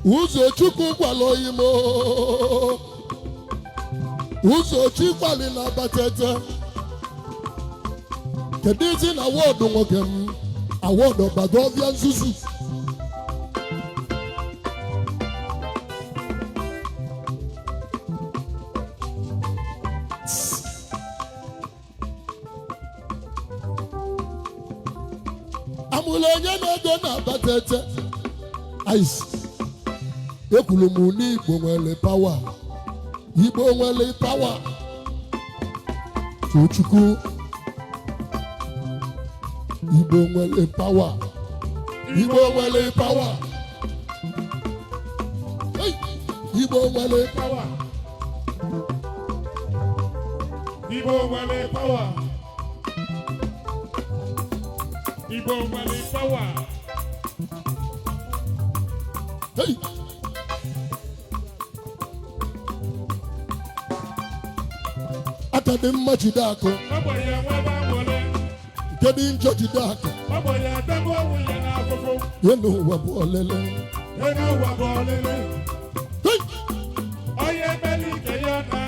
Uzo chukwu gwalo imo. Uzo chikwali na batete. Kedizi na award nwokem. Award Bagovia Nzuzu. Amulonye na-ego na batete. Ice. Ekwulu ni Igbo nwere power. Igbo nwere power. Chukwu. Igbo nwere power. Igbo nwere power. Hey! Igbo nwere power. Igbo nwere power. Igbo nwere power. Hey! Atade mma jide akụ. Ọgbọnya nwaba nwere. Kedu njọ jide akụ. Ọgbọnya atagbu nwunye n'afụfụ. Yenu ụwa bụ olele. Enu ụwa bụ olele. Hey! Onye mere ike ya na.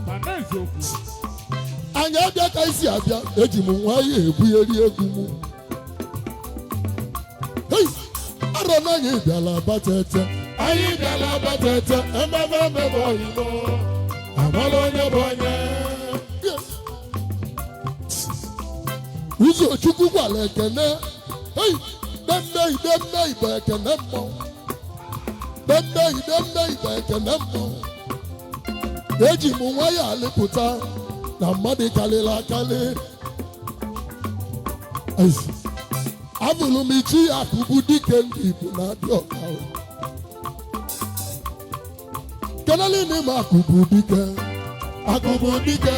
Mana eziokwu. Anyị abịa ka isi abịa. Eji m nwayọ ebugheri egwu m. Hey! Aro na anyị bịala batete. Anyị bịala batete. Ememe oyibo. Amala onye bụ onye. Uzo chukwu gwara ekene. Hey! Demme Igbo ekene mmọnwụ. Demme Igbo ekene mmọnwụ. Eji m nwayọ alịpụta na mmadụ karịrị akarị. Abụrụ m ichi akụkụ dike ndị Igbo na-adị ọka. Kenali n'ime akụkụ dike. Akụkụ dike.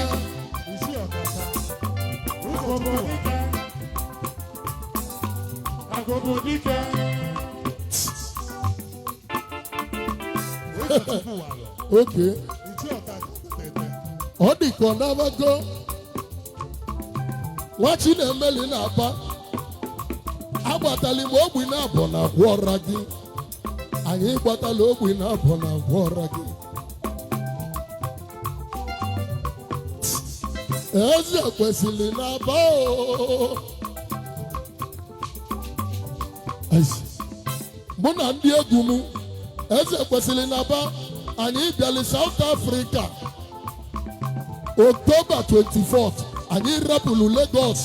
Agobodike. Okay. Ọ dị ka ọ na-abago. Nwachi na-emeli na-aba. Agbatala m ogbi na-abọ na agwọ ọra gị. Anyị gbatala ogbi na-abọ na agwọ ọra gị. Eze kwesịrị na-aba ooo. Mụ na ndị egwu m eze kwesịrị na-aba. Anyị bịala South Africa October 24th. Anyị rapụrụ Lagos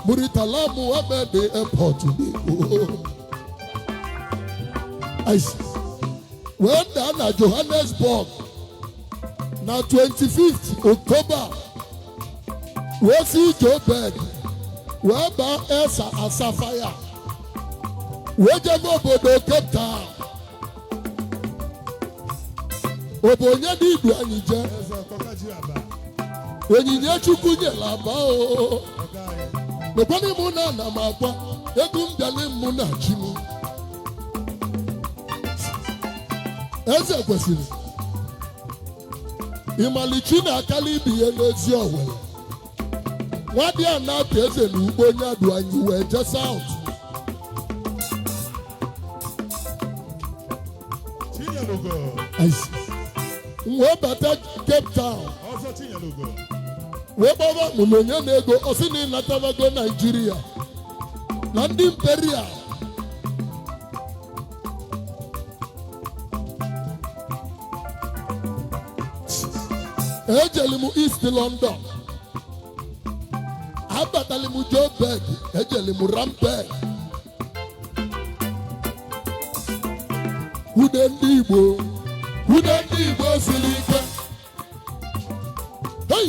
Muritala Muhammed Airport. Wee daa na Johannesburg na 25th October. Wee si Joburg wee baa Esa Asafaya. Wee jebe obodo Cape Town. Obonye dị Igbo anyị je. Onyinye Chukwu nyere aba o. Mekwani mụ na ana m akwa. Ego m bịala mụ na chi m. Eze kwesịrị. Ịmalichi na-akala ibi ya n'ezi Owere. Nwadị a na-apụ eze na ugbo onye adụ anyị wee je South. Wee bata Cape Town. Wee gbaba mụna onye na-ego ọsị na ịnatabago Nigeria na ndị Imperial. Ejeli m East London. Abatali m Joburg. Ejeli m Ramberg. Ude ndị Igbo siri ike. Hey!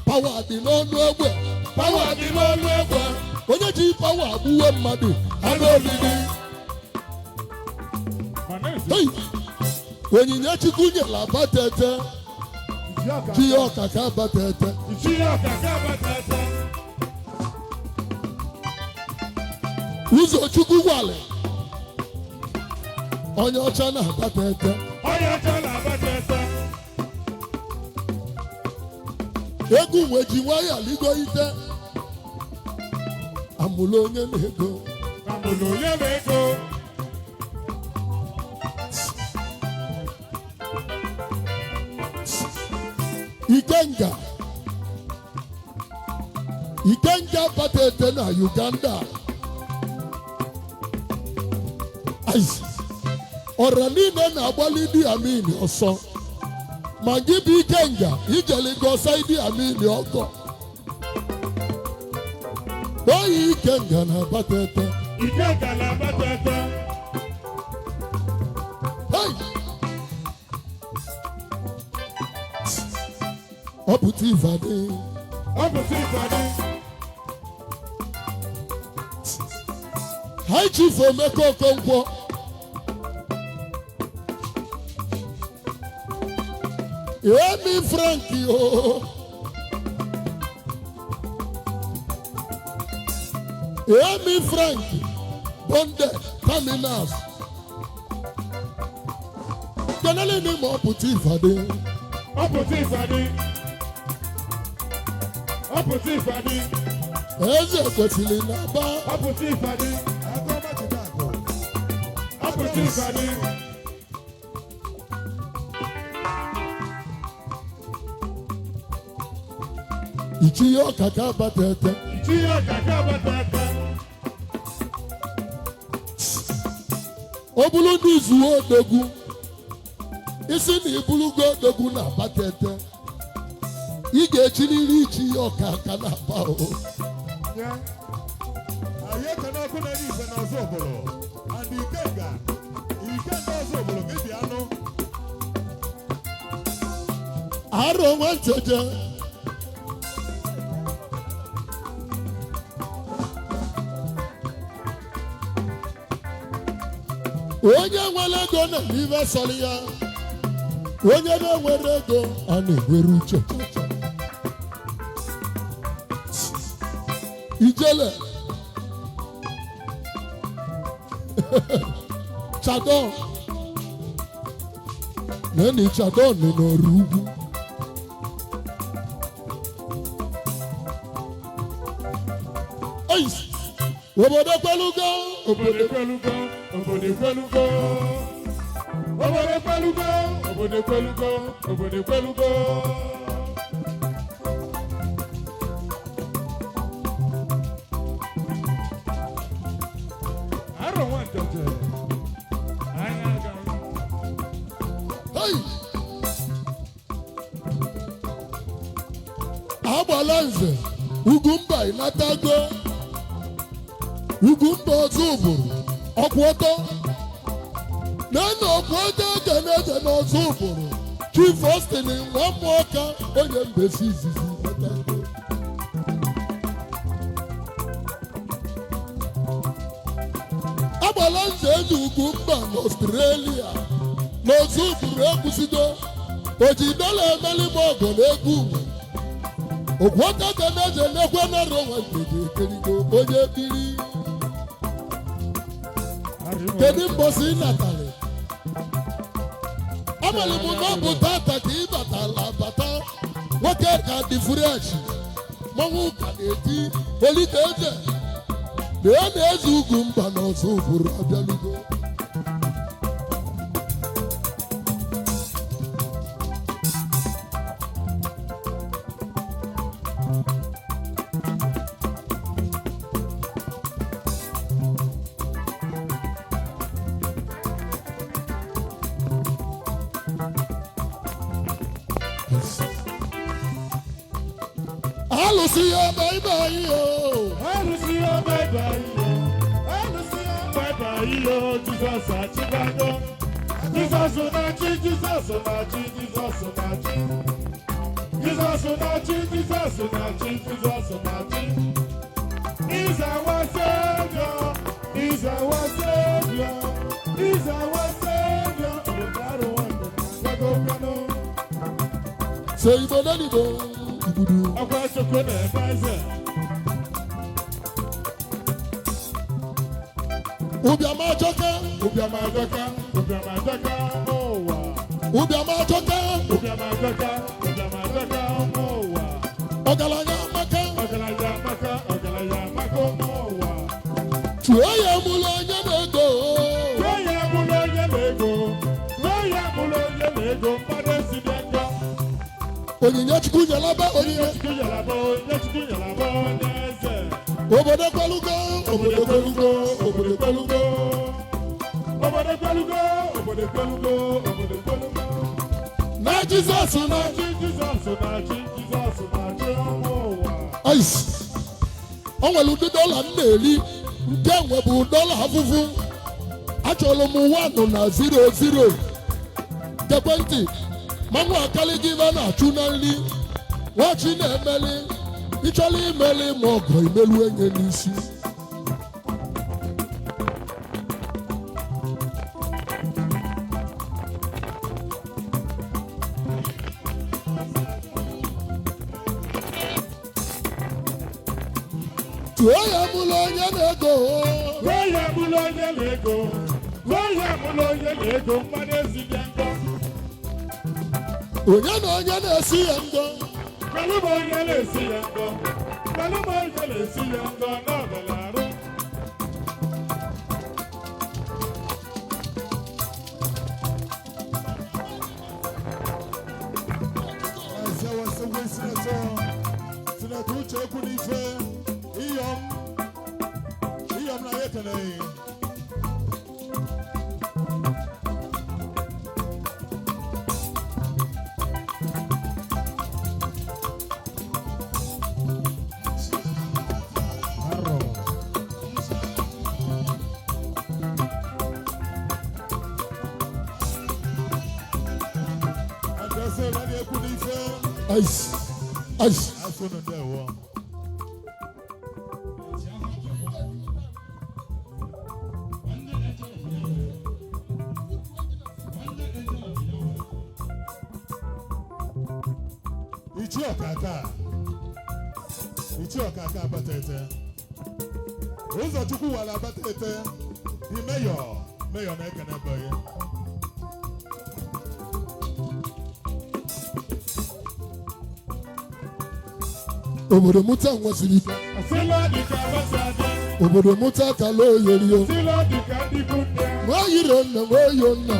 Power dị n'ọnụ egbe. Power dị n'ọnụ egbe. Onye ji power agbuwe mmadụ. Anụ olili. Hey! Onyinye Chukwu nyere abatete. Ji ya ọkaka abatete. Ụzọ Chukwu gwale. Onye ọcha na-abatete. Egwu nwe ji nwayọ aligo ite. Amụla onye na-ego. obodo onye bụ ego. Ikenga batete na Uganda. Aisi. Oranine na Walidi Amini ọsọ. Ma gị bụ Ikenga ijeli gosa Idi Amini ọgọ. Oyi Ikenga na batete. Ikenga na batete. Hey! Ọpụta Ifeadị. Ọpụta Ifeadị. High Chief Emeka Okonkwo. Emi Frankie o. Emi Frankie. Bonde Terminals. Kenele ni mo ọpụta Ifeadị. Ọpụta Ifeadị. Ọpụta Ifeadị. Eze kwesịrị na ba. Ọpụta Ifeadị. Ọpụta Ifeadị. Ichi ya ọkaka batete. Ichi ya ọkaka batete. Ọ bụrụ ndị zuo odogwu. Isi na ibulugo odogwu na batete. Ị ga-echiriri ichi ya ọkaka na ba o. Anyị ekene ọkụ na-eri ife n'ọzọ obodo. And Ikenga ọzọ obodo gị dị anụ. Aro Nwa Nteje. Onye nwere ego na-eme sọrọ ya. Onye na-enwere ego a na-enwere uche. Ijele. Chadon. Neni Chadon nọ n'ọrụ ugwu. Obodo kwelugo. Obodo kwelugo. Obodo kwelugo. Obodo kwelugo. Obodo kwelugo. Obodo kwelugo. Aro Nwa Nteje. Anyị aga. Hey! Agbala nze. Ugwumba ịnatago. Ugwumba ọzọ ụbụrụ. Ọkwụọtọ. Nene ọkwụọtọ ga-eje n'ọzọ ụbụrụ. Chief Austin nwa mmụọka onye mbesi izizi. Agbala nze eze Ugwumba n'Australia. N'ọzọ ụbụrụ ekwusido. Oji dọla emeli m ọgọ n'egwu uwe. Okwuọtọ ga-eje n'ekwe n'ọrụ Nwa Nteje ekerigo onye biri. Kedu mbosi natali? Amali mu na bụ tata ka ị batala bata. Nwoke ka dị fresh. Mmanwụ ka na-eti olite eze. Bịa na-eze Ugwumba n'ọzọ ụbụrụ abịalugo. Alụsị ya bye-bye yo. Alụsị ya bye-bye yo. Alụsị ya bye-bye yo. Jizọs achịbago. Jizọs na-achị, Jizọs na-achị, Jizọs na-achị. Jizọs na-achị, Jizọs na-achị, Jizọs na-achị. He's our Savior. He's our Savior. He's our Savior. Say Igbo n'Igbo. Akwa Chukwu na-eme eze. Ụbịam ajọka. Ụbịam ajọka. Ụbịam ajọka n'ụwa. Ụbịam ajọka. Ụbịam ajọka. Ụbịam ajọka n'ụwa. Ọgaranya amaka. Ọgaranya amaka. Ọgaranya amaka n'ụwa. Tụọ ya mụrụ onyinye chukwu nyalaba onyinye obodo kwalugo obodo kwalugo obodo kwalugo na Jizọs na ice o nwere ụdị dọla m na-eri nke nwe bụ dọla afụfụ achọrọ m 1 na 00 ekwentị manwụ akali gị va na-achụ na nri nwachi na-emeli ịchọrọ imeli ma ọgọ imelu enye n'isi tụọ ya mụlụ onye na-ego mmadụ ezigbo nkọ onye na onye na-esi ya ngo onye na-esi ya ngo n'ọgọla arụ Sinatọ uche ekwu n'ife iyom na ya ekele ice. Ichi ọkaka batete. Ụzọ Chukwu wala batete. Di mayor na-ekene boye. Obodo mụta nwasịrị ike. Obodo mụta kala oyerio. Nwayiro nna nwayo nna.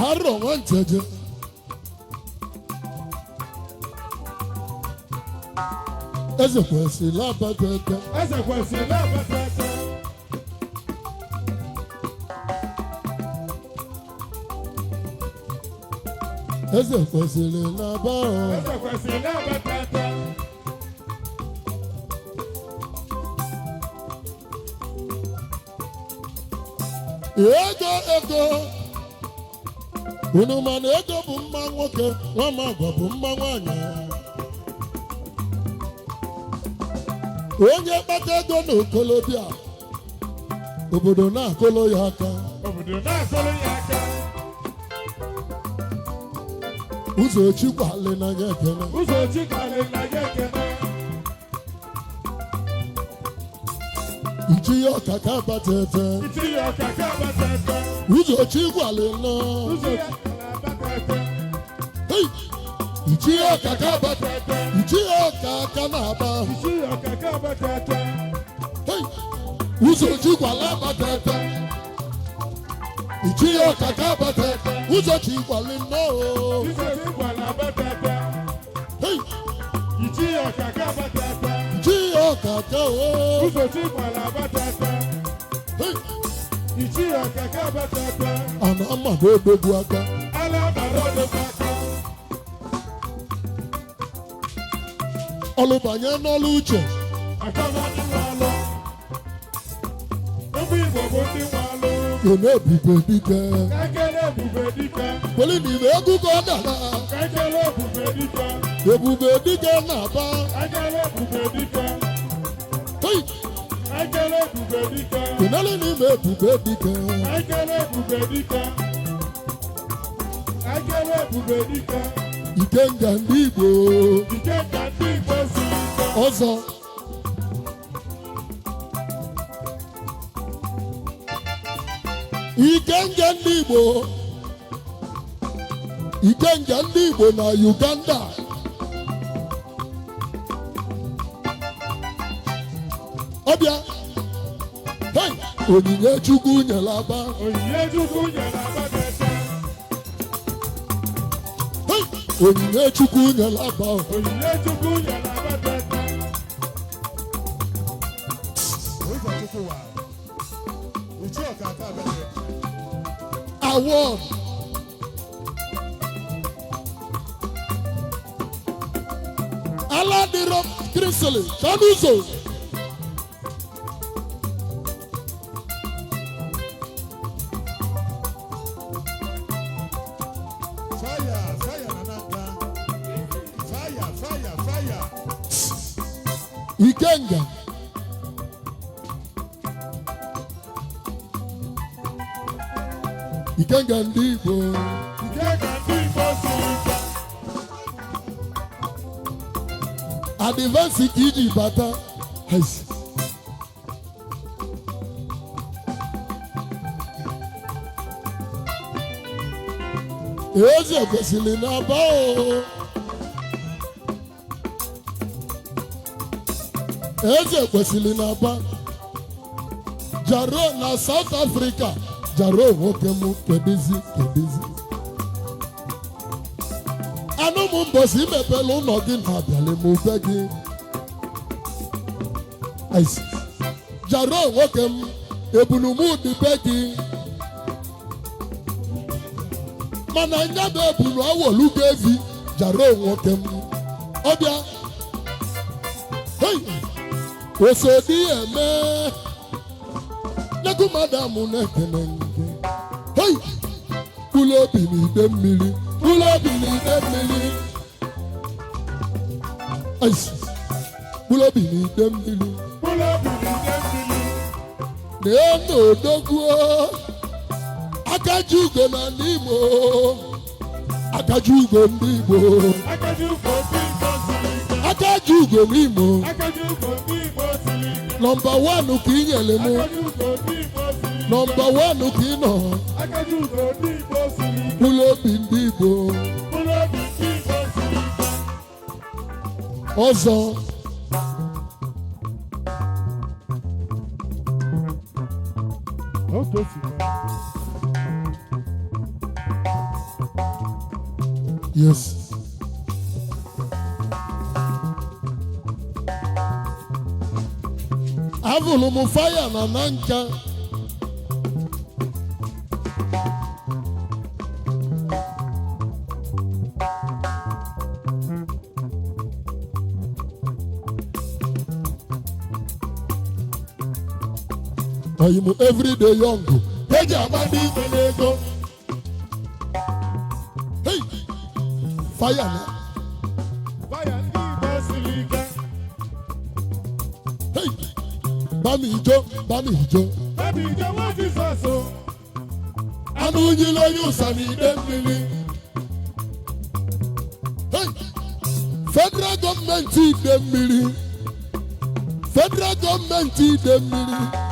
Aro Nwa Nteje. Eze kwesịrị abatete. Eze kwesịrị n'aba. Ego. Unu ma na ego bụ mma nwoke, nwa magwa bụ mma nwanyị. Onye kpata ego n'okolobịa, obodo na-akụlụ ya aka. Ụzọ Chikwale na ya ekene. Ichi ya ọkaka batete. Ụzọ Chikwale nọ. Ichi ya ọkaka batete. Ichi ya ọkaka na-aba. Ụzọ Chikwale batete. Ichi ya ọkaka batete. Ụzọ Chikwale nọ. Ichi ya ọkaka batete. Ichi ya ọkaka o. Ụzọ Chikwale batete. Ichi ya ọkaka batete. Ana ama n'odogwu aka. Ọlụbanye n'ọlụ uche. Kene ebube dike. Kweli n'ime egwu ka ọ dara. Ebube dike na-aba. Kenele n'ime ebube dike. Ikenga ndị Igbo. Ọzọ. Ikenga ndị Igbo. Ikenga ndị Igbo na Uganda. ọbịa hey onyinye chukwu nyere aba onyinye chukwu nyere aba tete hey onyinye chukwu nyere aba onyinye chukwu nyere aba tete ụzọ chukwu wa uchi ọka aka abịa award aladiro krisili kanuzo Ikenga Ikenga ndị Igbo adịvansi ka iji bata eze kwesịrị na-aba o eze kwesịrị na-aba jaro na South Africa jaro nwoke m kedezi anụ m mbọsi imepela ụlọ gị na-abịalị m ube gị jaro nwoke m ebulumụdị be gị mana nya bụ ebulu awolugo evi jaro nwoke m ọbịa osodi eme nnekwu madam na-ekene nke kwụlụ obi n'ide mmiri kwụlụ obi n'ide mmiri na-eno odogwuo akaji ugo na ndị Igbo akaji ugo ndị Igbo akaji ugo n'Imo nọmba 1 ka ị nyere m nọmba 1 ka ị nọ kwụlụ obi ndị Igbo ọzọ yes avụlụ m faya na nka I'm everyday young. Hey, Jamadi, go. Hey, fire now. Hey, Bami Joe. What is also? I know you know you, Sunny, definitely. Hey, federal government, definitely. Federal government, definitely.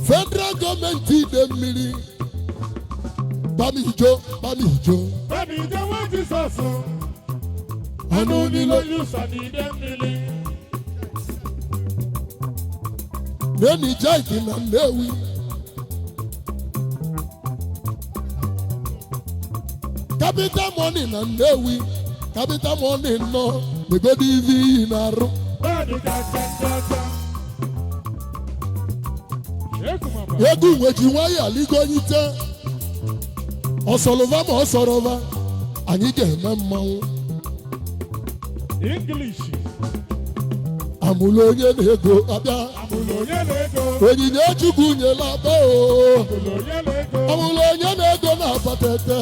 Federal government dem mili Bami Hijo what is also? I know you know you Sunny definitely. Neni Jaiki na Newi Capital money na Newi Capital money no the go DV na ro Egu nweji nwaya ligo nyite Osolova ma osorova anyị ga-eme mmanwụ English amụlụ onye na-ego abịa onyinye chukwu nyela aba o amụlụ onye na-ego na-abatete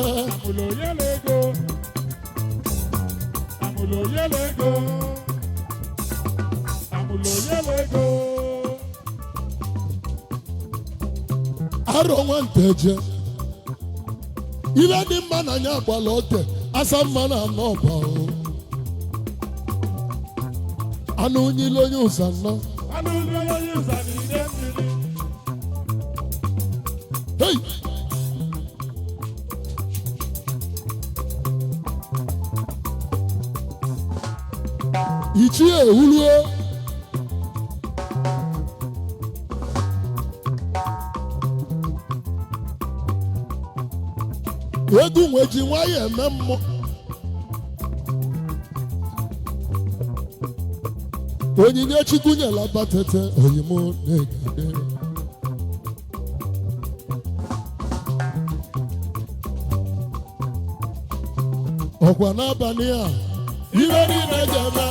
Aro Nwa Nteje ibe dị mma na anya agbala oke asa mma na anọ ọba o anụ nyile onye ụzọ anọ hey Ichie Uluo. Egu nweji nwayọ eme mmụọ. Onyinye Chukwu nyela batete oyimo na-egade. Ọkwa n'abalị a ihe niile ga-eme.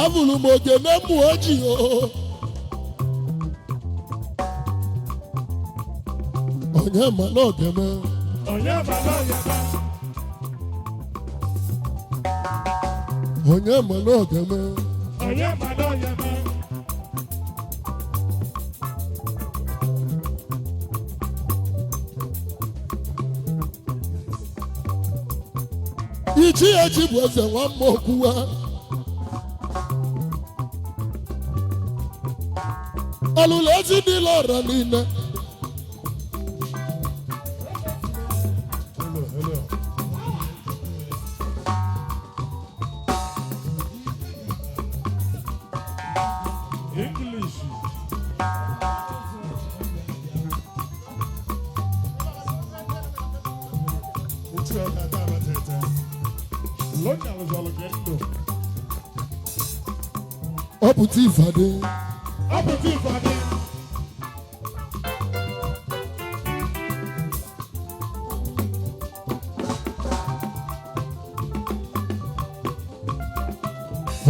Abụrụ m oge na mmụ ojii o. Onye ma na ọ ga-eme. Onye ma na ọ ga-eme. Onye ma na ọ ga-eme. Onye ma na ọ ga-eme. Ichi echi bụ eze nwamma okwuwa. Alụlụ ezi dị n'ọra niile. English. Ọ pụta ifade. Ọ pụta ifade.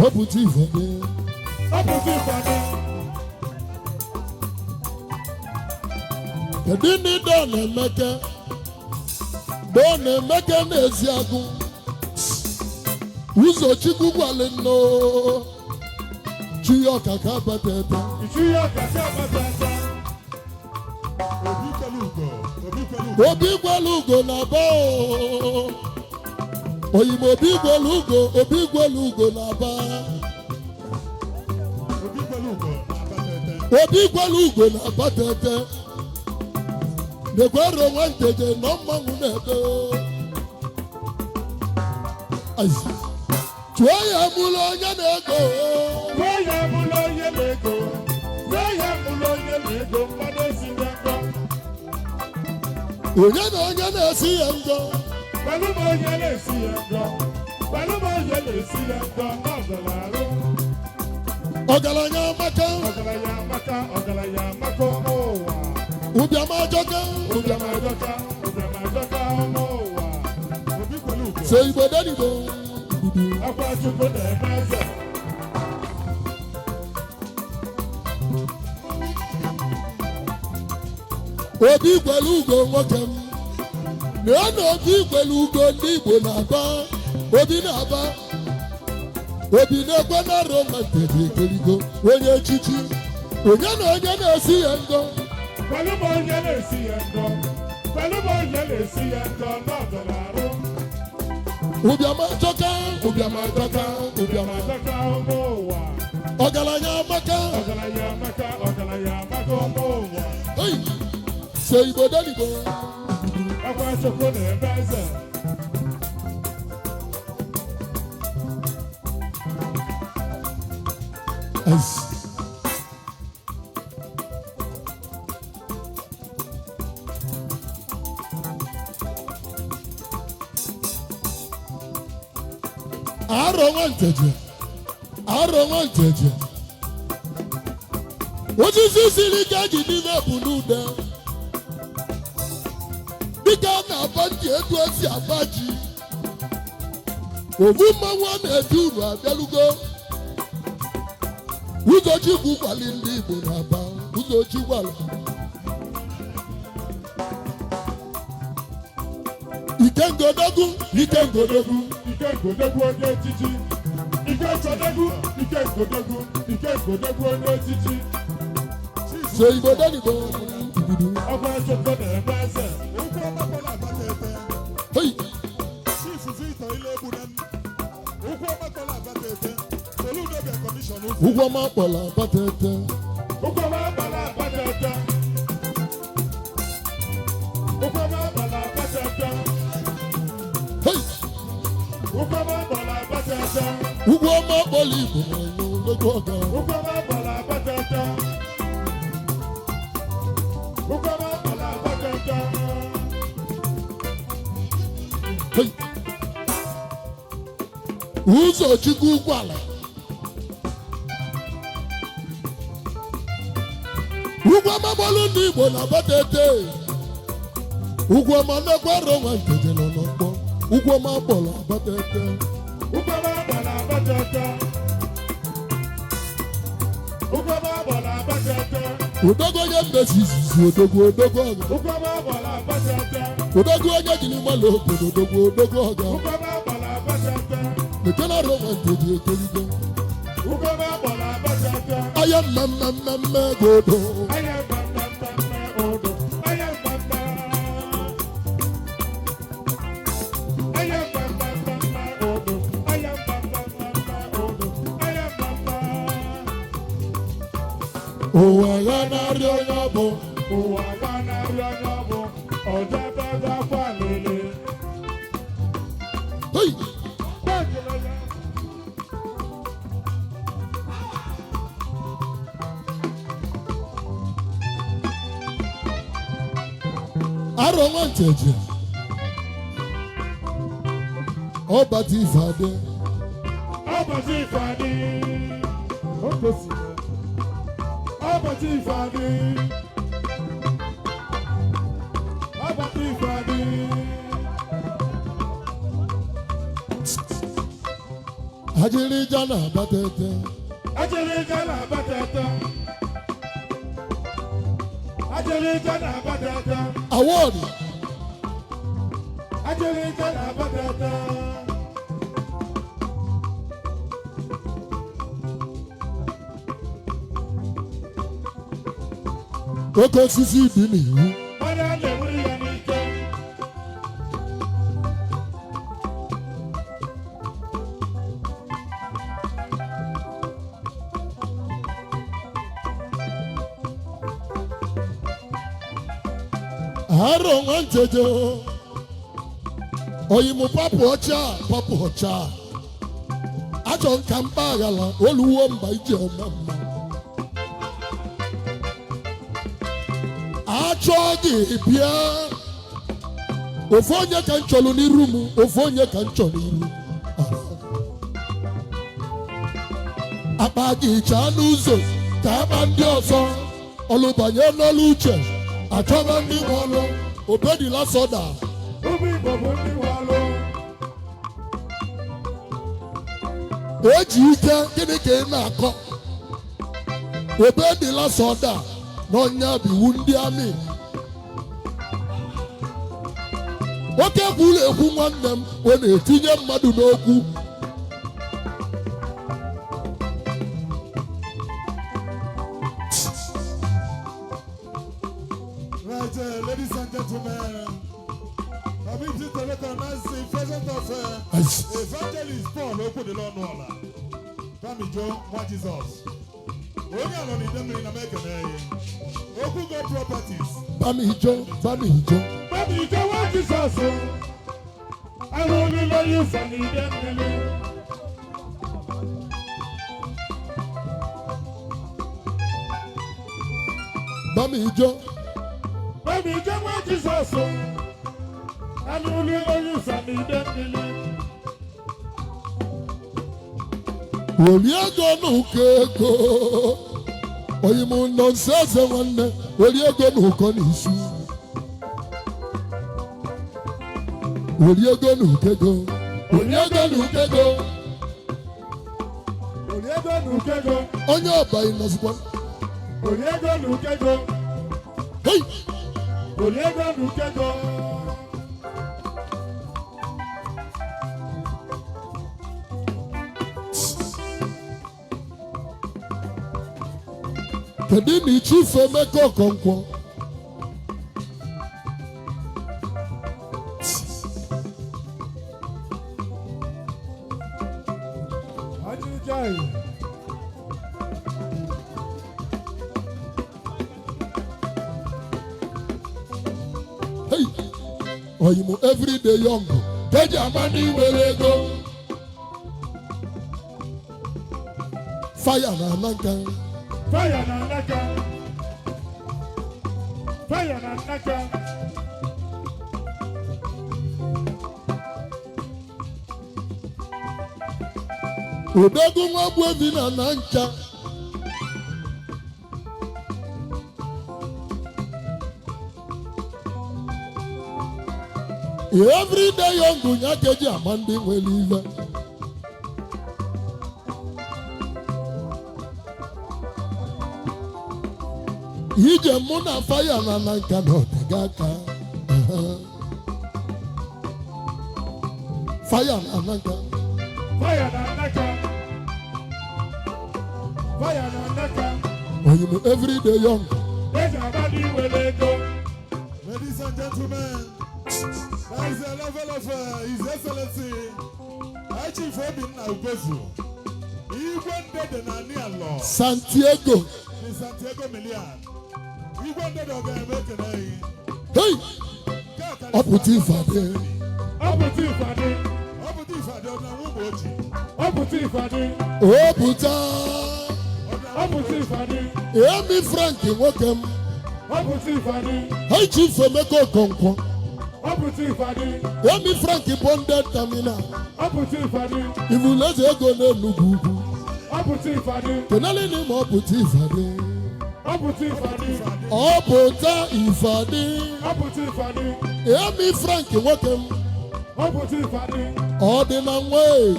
Ọ pụta ifade. Ọ pụta ifade. Kedu ndị dọ na-emeke? Dọ na-emeke n'ezi agụ. Ụzọ Chukwu gwalị nnọọ. Chiyo kaka batata. Chiyo kaka batata. Obi gwalugo na ba o. Oyimo obi gwalugo na ba. Obi gwalugo na batata. Nekwa Aro Nwa Nteje no mmanwụ na-ede. Ayi. Tụọ ya mụlụ onye na-ego. Onye mụlụ onye na-ego. Onye mụlụ onye na-ego mmadụ esi na ngo. Onye na onye na-esi ya ngo. Gbalụ m onye na-esi ya ngo. Gbalụ m onye na-esi ya ngo n'ọdụla arụ. Ọgaranya amaka. Ọgaranya amaka. Ọgaranya amaka n'ụwa. Ụbịam ajọka. Ụbịam ajọka. Ụbịam ajọka n'ụwa. Obi kwelu ugo. Se Igbo denibo. Akwa Chukwu na-eme eze. Obi gwelu ugo nwoke m. Na obi gwelu ugo ndị Igbo na-aba. Obi na-aba. Obi na-ekwe na Aro Nwa Nteje ekerigo. Onye echichi. Onye na onye na-esi ya ngo. Gbalụ m onye na-esi ya ngo. Gbalụ m onye na-esi ya ngo n'ọdụla arụ. Ụbịam ajọka. Ụbịam ajọka. Ụbịam ajọka n'ụwa. Ọgaranya amaka. Ọgaranya amaka. Ọgaranya amaka n'ụwa. Hey! Se Igbo denibo. Akwa Chukwu na-eme eze. Aro Nwa Nteje. Aro Nwa Nteje. Osisi siri ike ji n'ime bụ n'ude. Dịka a na-aba ndị etu esi aba ji. Ovu mmanwụ a na-eji uru abịalugo. Ụzọ Chukwu gwali ndị Igbo na-aba. Ụzọ Chukwu gwala. Ike ngodogwu. Ike ngodogwu. Ike ngodogwu onye echichi. Ike ngodogwu. Ike ngodogwu. Ike ngodogwu onye echichi. Se Igbo denibo. Akwa Chukwu na-eme eze. Hey! Ụgwọ ma kpọla abatete. ugwu ọma akpọla Igbo na-enye odogwu ọga ụzọ Chukwu ụkwala ugwu ọma gbọlụ ndị Igbo na-abatete ugwu ọma nnekwa Aro Nwa Nteje nọ n'ọgbọ ugwu ọma akpọla abatete odogwu onye mmezi izizi odogwu ọga odogwu onye jiri mmalụ obodo odogwu ọga ekele Aro Nwa Nteje ekeligo aya mmemme godo ụwa ya na-arị onye ọbụ ọjọbagakwa lele Aro Nwa Nteje ọbata ifeadị ajịrịja na-abatete awọdụ oke osisi dị n'iwu Aro Nwa Nteje oyimu papụ ọcha achọ nka mba aghala oluwo mba ije eme mma achọ gị bịa ofu onye ka m chọrọ n'iru m ofu onye ka m chọrọ n'iru akpa gị chaa n'ụzọ ka akpa ndị ọzọ ọlụbanye n'ọlụ uche achọba ndị nwe ọlụ obedila soda eji ike gịnị ka ị na-akọ obedila soda n'ọnya bụ iwu ndị amị oke kwuru ekwu nwanne m ọ na-etinye mmadụ n'okwu Ladies and gentlemen, permit me to recognize the presence of Evangelist Paul Okwudelonwola. Bamijo Nwa Jesus. Onye alọ n'ide mmiri na mekene ye. Okwugo Properties. Bamijo Nwa Jesus. Ahụ olilo yusa n'ide mmiri. Bamijo Nwa Jesus. Ahụ olilo yusa n'ide mmiri. Oliego n'ụkọ ego oyimu nọ nso eze nwanne oliego n'ụkọ n'isi oliego n'ụkọ ego onye ọba ịnọzikwa hey kedu na ichife Emeka Okonkwo hey oyimu everyday young keji amani were ego Fire na naka. Fire na naka. Fire na naka. Odogwu nwa bụ ebi na nka. Every day young nya keji amandi nwere ive. Ije mụ na fire na nka na ọtega aka. Fire na nka. Fire na naka. Fire na naka. Oh, you know, every day young. Ladies and gentlemen, that is the level of His Excellency Chief Obin Ugozu. He went dead in Anian law. Santiago. In Santiago Million. He went dead of the American. Hey! Opportunity for them. Opportunity for them. Opportunity for them. Opportunity for them. Opportunity for them. Emi Frank welcome. Opportunity for them. Hey Chief Emeko Konkwo. Opportunity for them. Emi Frank bonded terminal. Opportunity for them. If you let it go no nugu. Opportunity for them. Kenali ni mo opportunity for them. Opportunity for them. Opportunity for them. Opportunity for them. Emi Frank welcome. Opportunity for them. Ordinary way.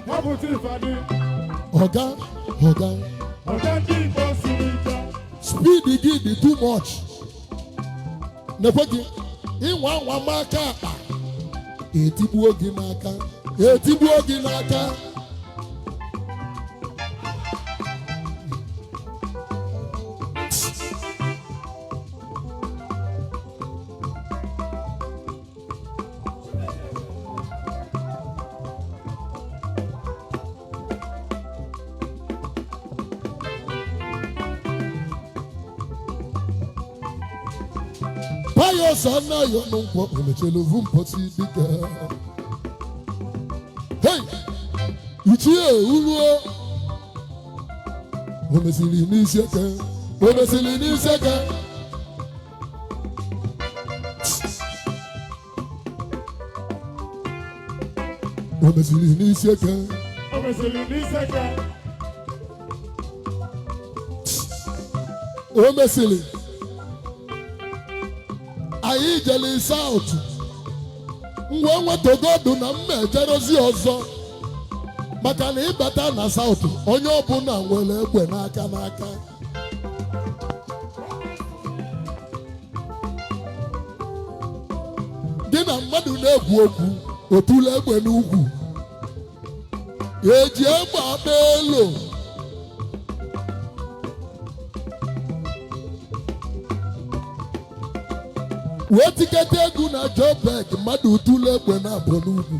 Opportunity for them. Oga. Speed the too much. Nepoti. Iwa maka apa. Etibu ogi n'aka. Payo sana yo nungwa umechelo vumposi dika. Hey, ichie uruo. Umesili niseke. Omesili. Anyị jeli South. Ngwa togodu na mmejerozi ọzọ. Maka na ịbata na South, onye ọbụla nwere egbe n'aka. Dị na mmadụ na-egwu okwu, otule egbe n'ugwu. Eji egbe agba elu. Wee tikete egwu na Joburg mmadụ utule egbe na-abọ n'ugwu.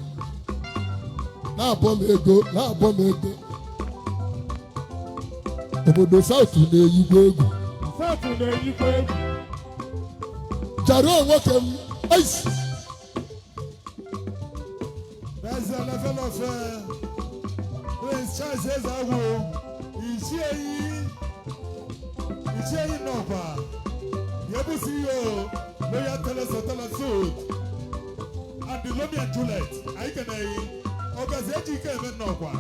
Na-abọ m ego. Obodo South na-eyigwe egwu. Jaro nwoke m. There's a level of Prince Charles Ezawo. Ichie Nova. Yebu CEO. Loyal Telesotela Suit. And the Romeo and Juliet. I can say, Ogas AGK men Nova.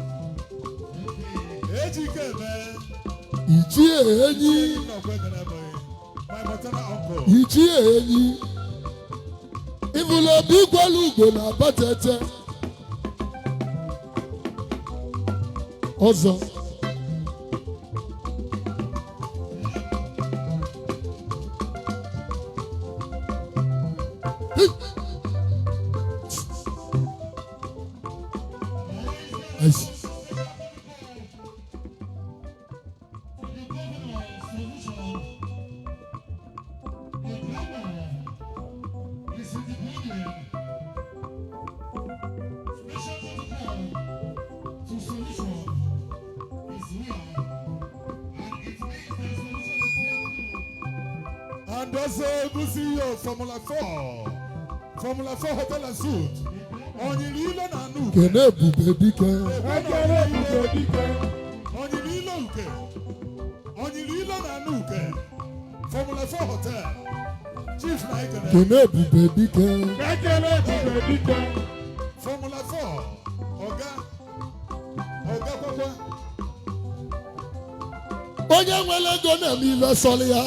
AGK man. Ichie enyi. My maternal uncle. Ichie enyi. Ivulo bigwalu ugo na batete. Ọzọ. And also the CEO Formula 4 Hotel and Suit. On your Lila Nanu. Kene bube dike. On your Oke. Onyililo na Nuke. Formula 4 Hotel. Chief Naikene. Kene Ebube Dike. Kene Ebube Dike. Formula 4. Oga Kwakwa. Onye nwere ego na-eme ibe sọlị ya.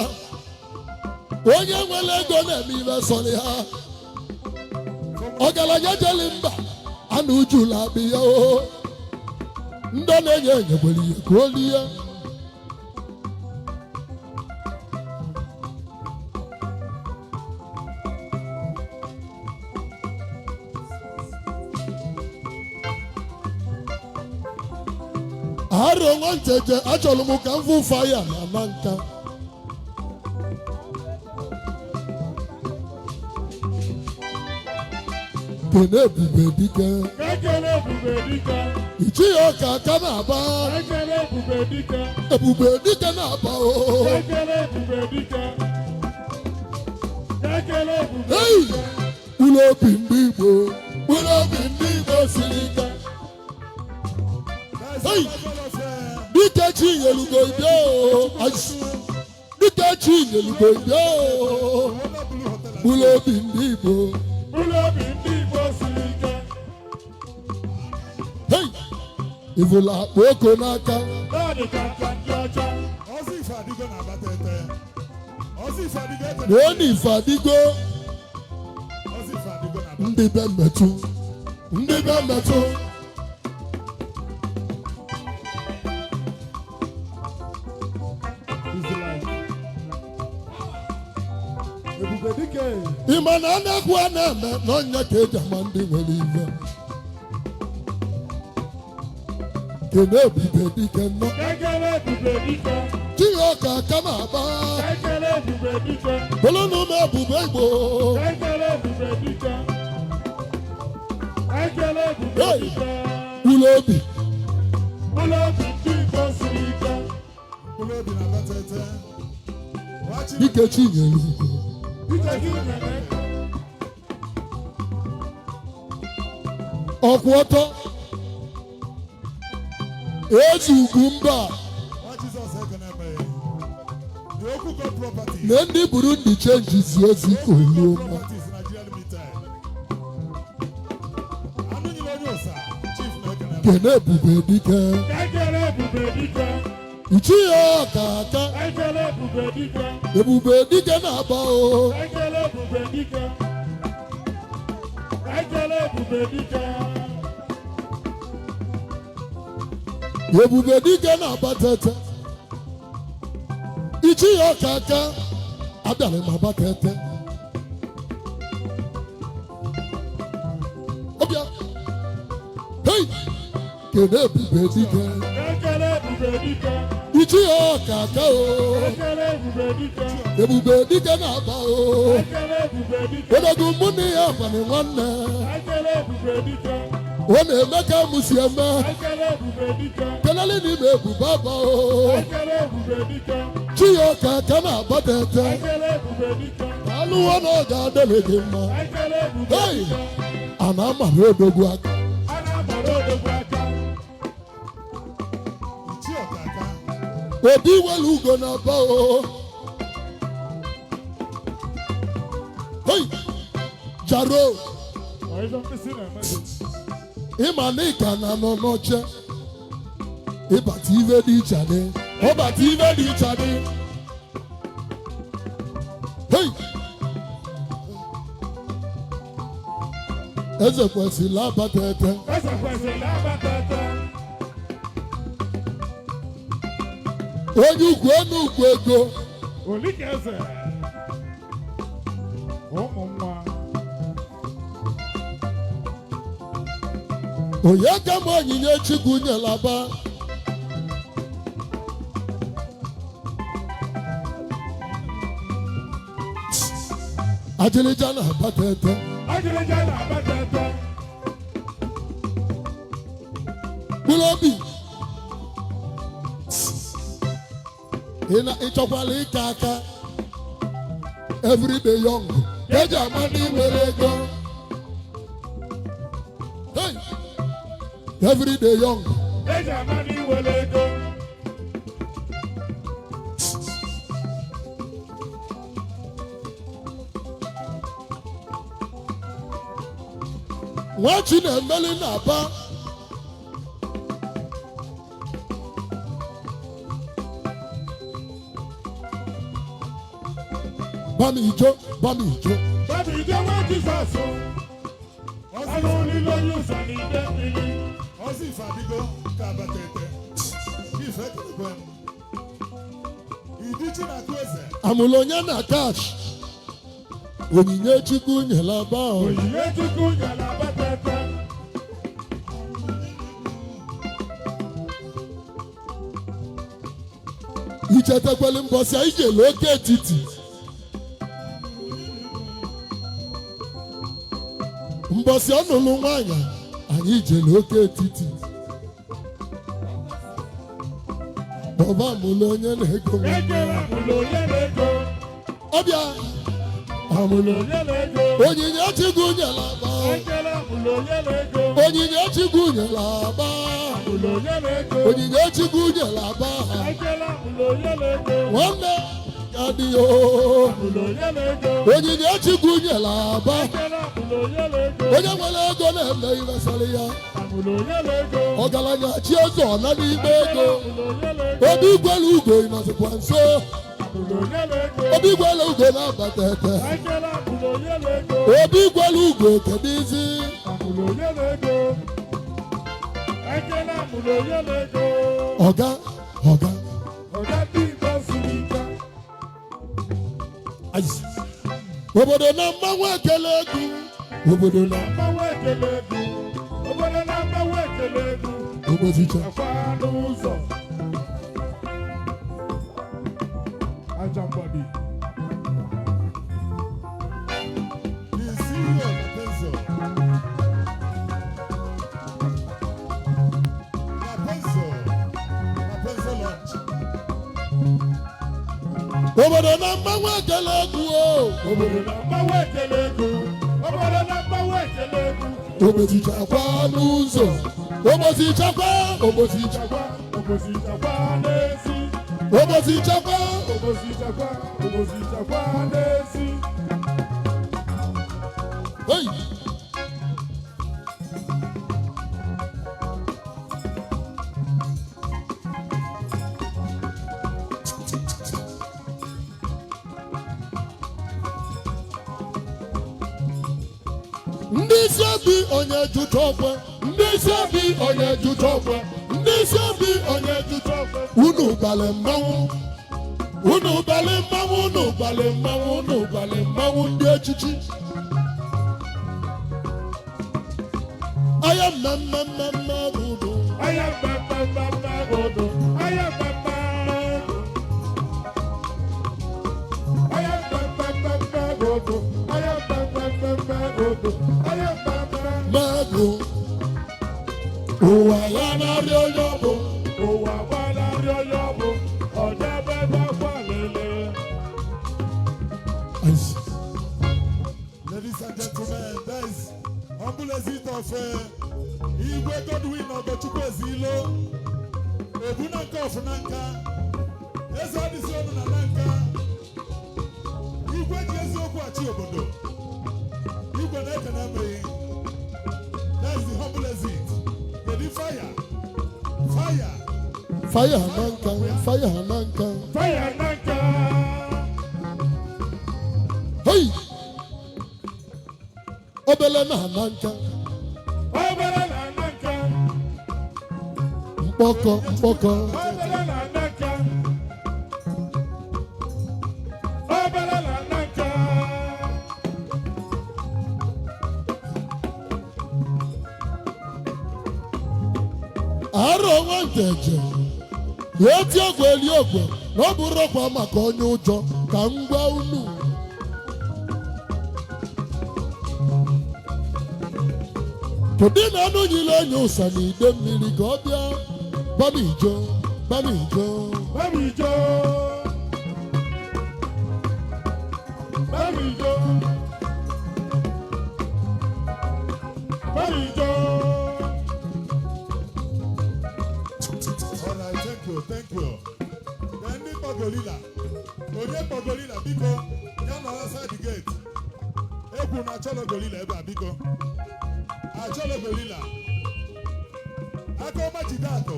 Onye nwere ego na-eme ibe sọlị ha. Ọgaranya jeli mba ana uju labi ya o. Ndị na-enye enyegbere ihe ka o lie. Aro Nwa Nteje achọrọ m ka m fụ faya na nka. Kene Ebube Dike. Kene Ebube Dike. Ichi ya ọka aka na-aba. Kene Ebube Dike. Ebube Dike na-aba o. Kene Ebube Dike. Kene Ebube Dike. Hey! Ụlọ obi ndị Igbo. Ụlọ obi ndị Igbo siri ike. Hey! Dike chi nyelugo ibia o. Dike chi nyelugo ibia o. Ụlọ obi ndị Igbo. Ụlọ obi ndị Igbo siri ike. Hey! Ivula akpa oko n'aka. Naanị ka ndị ọcha. Ozi ife adịgo na Abatete. Ozi ife adịgo ete. N'oni ife adịgo. Ozi ife adịgo na Abatete. Ndị be mmetụ. Ndị be mmetụ. Ebube Dike. Ịma na anakwu a na-eme n'ọnya ka eji ama ndị nwere ife. Kene Ebube Dike nnọ. Kene Ebube Dike. Chi ya ọka aka na-aba. Kene Ebube Dike. Bụrụ na ụmụ Ebube Igbo. Kene Ebube Dike. Kene Ebube Dike. Ụlọ obi. Ụlọ obi ndị Igbo siri ike. Ụlọ obi na Abatete. Dike chi nyere ugo. Dike gị nyere. Ọkwụ ọtọ. Ezi ugwu mba. Na ndị Burundi chenjizi ozi oluoma. Kene Ebube Dike. Kene Ebube Dike. Ichi ya ọka aka. Kene Ebube Dike. Ebube Dike na-aba o. Kene Ebube Dike. Kene Ebube Dike. Ebube Dike na-Abatete. Ichi ya ọka aka. Abịara m Abatete. Ọbịa. Hey! Kene Ebube Dike. Kene Ebube Dike. Ichi ya ọka aka o. Kene Ebube Dike. Ebube Dike na-aba o. Kene Ebube Dike. Odogwu mụ na ya abalị nwanne. Kene Ebube Dike. Ọ na-eme ka mụ si eme. Kene Ebube Dike. Kelele n'ime Ebube aba o. Kene Ebube Dike. Chi ya ọka aka na-Abatete. Kene Ebube Dike. Alụwa na ọ ga-adịrị gị mma. Kene Ebube Hey! Dike. A na-amara odogwu aka. A na-agbara odogwu aka. Obi welu ugo na-aba o. Hey! Jaro. Ọyịzọ mkpịsị na-eme. Ịma na ị ka na-anọ n'oche. Ịbata ife dị iche adị. Ọbata ife dị iche adị. Hey! Eze kwesịrị Abatete. Eze kwesịrị Abatete. Onye ugwu enu ugwu ego. Olike eze. Ụmụ nwa. Onye ka m onyinye Chukwu nyelaba. Ajịlịja na Abatete. Ajịlịja na Abatete. Ụlọ obi. Ịchọkwala ike aka. Everyday young. Eji ama ndị nwere ego. Hey! Everyday young. Eji ama ndị nwere ego. Nwachi na-emeli na-aba. Bamijo. Bami ije nwa Jizọs. Ọnụ olile onye ụzọ n'ide mmiri. Ozi ife adịgo ka abatete. Ife kelekwe m. Idichi na-akụ eze. Amụlụ onye na kash. Onyinye Chukwu nyela aba ahụ. Onyinye Chukwu nyela abatete. Ichetakwele mbọsị anyị jere oke etiti. Mbọsị ọnụlụ nwanyị anyị jere oke etiti. Bọba amụlụ onye na-ego m. Ekele amụlụ onye na-ego. Ọbịa amụlụ Onye na-ego. onyinye Chukwu nyela aba. Ekele amụlụ onye na-ego. Onyinye Chukwu nyela aba. Amụlụ onye na-ego. Onyinye Chukwu nyela aba. Ekele amụlụ onye na-ego. Nwanne ya dị o. Amụlụ onye na-ego. Onyinye Chukwu nyela aba. Ekele amụlụ onye na-ego. Onye nwere ego na-eme ịresịrị ya. Amụlụ onye na-ego. Ọgaranya chi eze ọ na n'ime ego. Amụlụ onye na-ego. Obi gwere ugo ịnọzikwa nso. Amụlụ onye na-ego. Obi gwere ugo na-abata ete. Ekele amụlụ onye na-ego. Obi gwere ugo kedụzi. Amụlụ onye na-ego. Ekele amụlụ onye na-ego. Ọga. Ọga ndị Igbo siri ike. Ayi. Obodo na mmanwụ ekele egwu. Obodo na Mgbanwe ekele ego. Obodo na-agbanwe ekele ego. obozicha. Akwa n'ụzọ. Aja mgbadi. The CEO of Apenzo. Apenzo lunch. Obodo na mmanwụ ekele egwu o. Obodo na-agbanwe ekele ego. Obodo na-agbanwe ekele ego. Obozichakwa n'ụzọ. Obozichakwa. Chakwa, obosi chakwa n'ezi. Obozichakwa. Obosi chakwa n'ezi. Hey. Ndị isi obi onye jụta ọkwe. Ndị isi obi onye jụta ọkwe. Ndị isi obi onye jụta ọkwe. Unu balị mmanwụ. Unu balị mmanwụ. Unu balị mmanwụ. Unu balị mmanwụ ndị echichi. Aya mmemme udo. Aya mbamba godo. Aya mbamba. Aya mbamba godo. Aya mbamba godo. Aya mbamba. Mago. Ụwa ya na-arị onye ọ bụ. Ụwa gbanarị onye ọ bụ. Ọja bebe akwa lele. Ladies and gentlemen, that is humble exit of Igwe Godwin Ogochukwu Ezilo. Ebuna nke ọfụnanka. Eze ọdịsị ọnụ na nanka. Igwe ji eziokwu achị obodo. Igwe na-ekene emeghị. That is the humble exit. Kedu fire? Fire. Fire Hananka. Fire Hananka. Fire nanka. Hey. Obele na Hananka. Obere na nanka. Mkpọkọ. Obere na nanka. Obere na nanka. Aro Nwa Nteje. Eti ogwe eli ogwe. Na ọ bụrụ ọkwa maka onye ụjọ ka m gwa unu. Tụdị na anụ nyile onye ụsa na ide mmiri ka ọ bịa. Bamijo. Bamijo. Bamijo. Bamijo. All right, thank you. Then ndị Pogolila. Onye Pogolila biko, ya nọ outside the gate. Egwu na-achọ Pogolila ebe a biko. Achọla gorilla. Aka ọma jidako.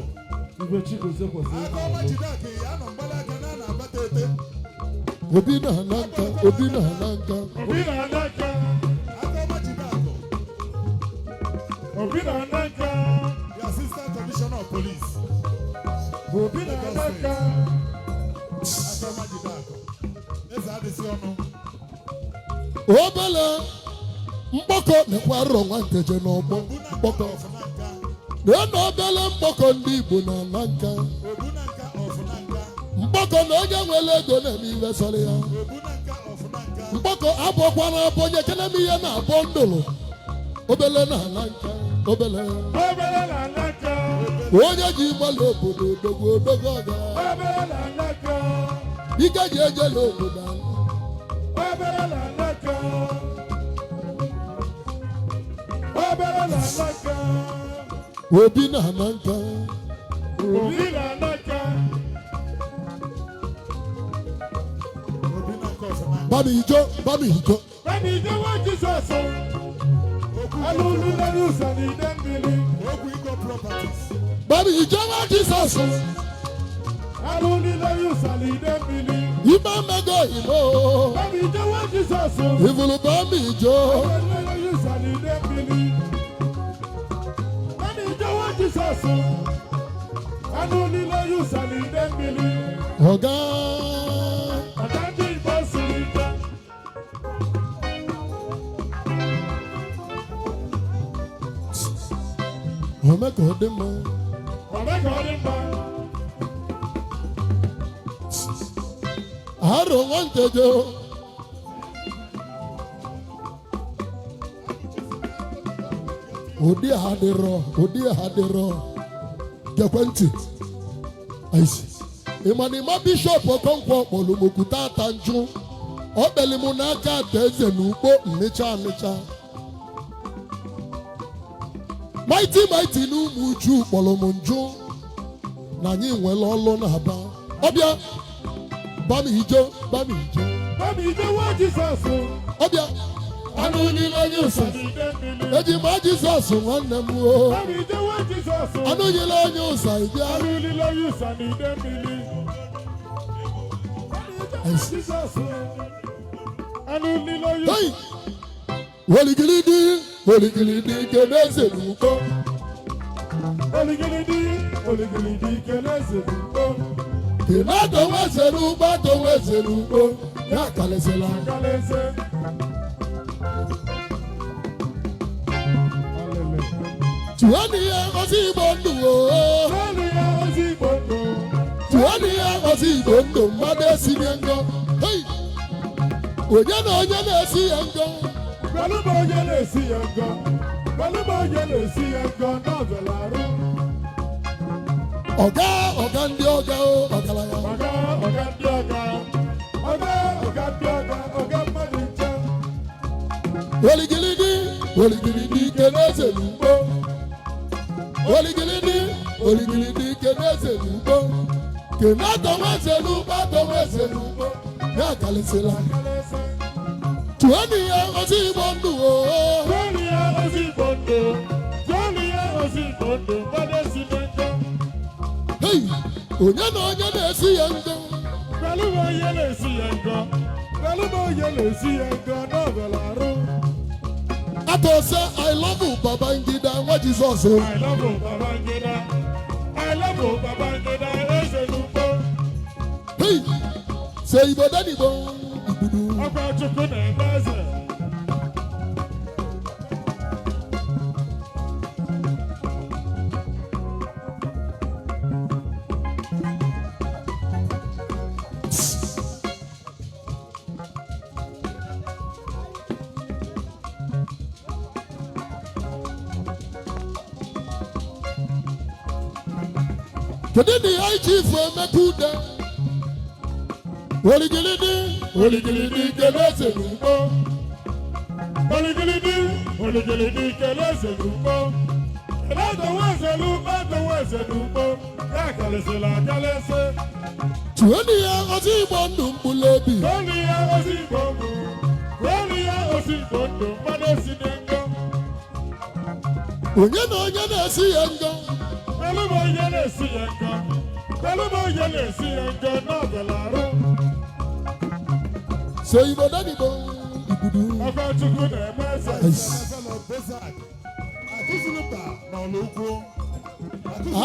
Ibe Chigozie kwesịrị. Aka ọma jidako ya nọ mgbalaga na na-abata ete. Obi na Hananka, Obi na Hananka. Obi na Hananka. Aka ọma jidako. Obi na Hananka. The Assistant Commissioner of Police. Obi na Hananka. Aka ọma jidako. Eze adịsị ọnụ. Obele mgbakọ nekwa Aro Nwa Nteje n'ọgbọ mgbakọ. Na obele mgbakọ ndị Igbo na Nanka. Obunanka of Nanka. Mgbakọ na onye nwere ego na-eme ihe sọrọ ya. Obunanka of Nanka. Mgbakọ abụọkwana abụ onye kene m ihe na-abọ ndụlụ. Obele na Nanka, obele. Obele na Nanka. Onye ji gbalị obodo odogwu odogwu ọga. Obele na Nanka. Ike ji ejela obodo ahụ. Obele na Nanka. Obele na Nanka. Obi na Hananka. Obi na Nanka. Obunanka of Nanka. Bami ijo, bami ijo. Bani Jewa Jesus. Alulu na Yusa ni Dembili. Ogu Igbo Properties. Bami ijo wa Jesus. Alulu na Yusa ni Dembili. Ima mego imo. Bani Jewa Jesus. Ivulu bami ijo. Alulu na Yusa ni Dembili. Bani Jewa Jesus. Alulu na Yusa ni Dembili. Ọ̀gá. Adanji Basirita. Ọmọkọ dị mma. Omega Odimba. Aro Nwa Nteje. Ụdị ha dịrọ, ụdị ha dịrọ. Gekwentị. Aisi. Ịmanịma Bishọp Okonkwo kpọrọ m okwute ata njụ. Ọ kpeli m n'aka ata eze n'ugbo nnecha nnecha. Mighty n'ụmụ uju kpọrọ m njụ. Na anyị nwere ọlụ na-aba. Ọbịa. Bami ijo, bami ijo. Bani Jewa Jesus. Ọbịa. Anụ niile onye ụsa. Ni Dembili. Eji ma Jizọs nwanne m o. Bani Jewa Jesus. Anụ niile onye ụsa ịbịa. Alulu na Yusa ni Dembili. Jesus. Alulu na Yusa. Hey! Oligilidi, oligilidi keneze n'ugbo. Oligilidi keleze n'ugbo. Kena dọweze n'ugbo, dọweze n'ugbo. Ya kalesela. Kaleze. Tụọnụ ya ngọzi Igbo ndụ o. Sani ya ozi bondo. Tụọnụ ya ngọzi Igbo ndụ mmadụ esinye ngọ. Hey! Onye na onye na-esi ya ngọ. Pẹ̀lú bá oyè lè sí yẹn gan. Pẹ̀lú bá oyè lè sí yẹn gan náà bẹ̀rẹ̀ àrùn. Ọ̀gá ndị ọga o ọgaranya. Ọ̀gá ndị ọ̀gá. Ọ̀gá mmadụ nche. Oligilidi, oligilidi keneze n'ugbo. Oligilidi keneze n'ugbo. Kena dọweze n'ugbo, dọweze n'ugbo. Ya kalesela. Kaleze. Tụọnụ ya ngọzi Igbo ndụ o. Sani ya ozi bondo. Mmadụ esi n'ego. Hey! Onye na onye na-esi ya ngọ. Pẹ̀lú bá oyè lè sí yẹn gan. Náà bẹ̀rẹ̀ àrùn. Atọsẹ I love you Babangida nwa Jizọs o. I love Babangida. Eze n'ugbo. Hey! Se Igbo danigbo igbudu. Ọkwa Chukwu na-eme eze. Kedu na ya iji ifu emeka ude? Oligilidi keneze n'ugbo. Oligilidi keleze n'ugbo. Keleze n'ugbo. Ya kalesela kalese. Tụọnụ ya ngọzi Igbo ndụ mkpụrụ obi. Sani ya ozi bondo. Mmadụ esi n'ego. onye na onye na-esi ya ngo Eluma onye na-esi ya ngo. Eluma onye na-esi ya ngo n'ọbịala arụ. so Igbo dadibo ibudu Ọkwa Chukwu na-eme eze.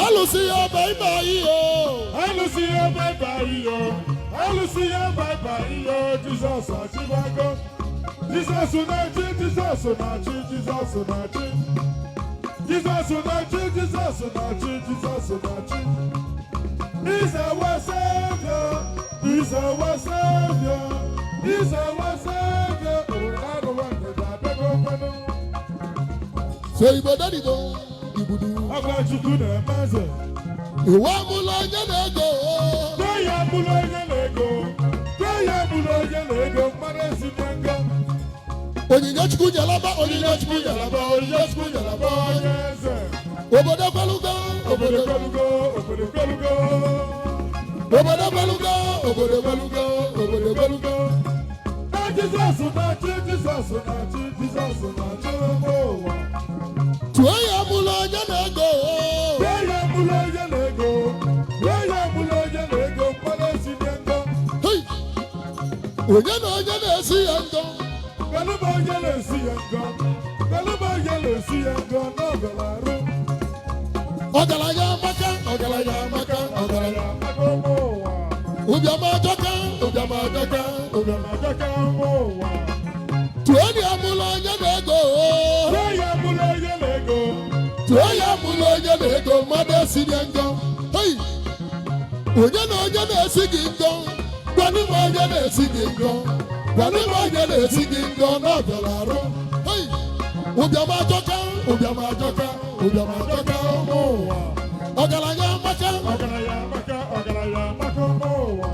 alụsị ya baibai yo Alụsị ya baibai yo. Alụsị ya baibai yo. Jizọs achịbago. Jizọs na-achị, Jizọs na-achị, Jizọs na-achị. Jizọs na-achị, Jizọs na-achị, Jizọs na-achị. He's our Savior. He's our Savior. He's our Savior. so Igbo dadibo ibudu Ọkwa Chukwu na-eme eze. iwe amụla onye na-ego Gwa ya bụrụ onye na-ego. Gwa ya bụrụ onye na-ego. Mmadụ esi na nga. onyinye Chukwu nyalaba onyinye Chukwu nyalaba onyinye Chukwu nyalaba Onye eze. obodo gbalugo Obodo kwelugo. Obodo kwelugo. obodo gbalugo obodo gbalugo obodo gbalugo Na Jizọs na-achị, Jizọs na-achị, Jizọs na-achị ụwa. tụọ ya amụla onye na-ego Gwa ya bụrụ onye na-ego. Gwa ya bụrụ onye na-ego. Mmadụ esi na nga. Hey! onye na onye na-esi ya ngo Galụba onye na-esi ya nga. Galụba onye na-esi ya nga n'ọbịala arụ. ọgaranya amaka ọgaranya amaka ọgaranya Maka ụmụ ụwa. ụbịam ajọka ụbịam ajọka ụbịam Amajọka ụmụ ụwa. tụọ ya amụla onye na-ego Gwa ya bụrụ onye na-ego. tụọ ya amụla onye na-ego mmadụ esi ya ngo Hey! onye na onye na-esi gị ngo gwanụ m onye na-esi gị ngo gwanụ m onye na-esi gị ngo n'ọbịala arụ Hey! ụbịam ajọka ụbịam ajọka ụbịam ajọka ụmụ ụwa ọgaranya amaka Ọgaranya amaka, ọgaranya amaka ụmụ ụwa.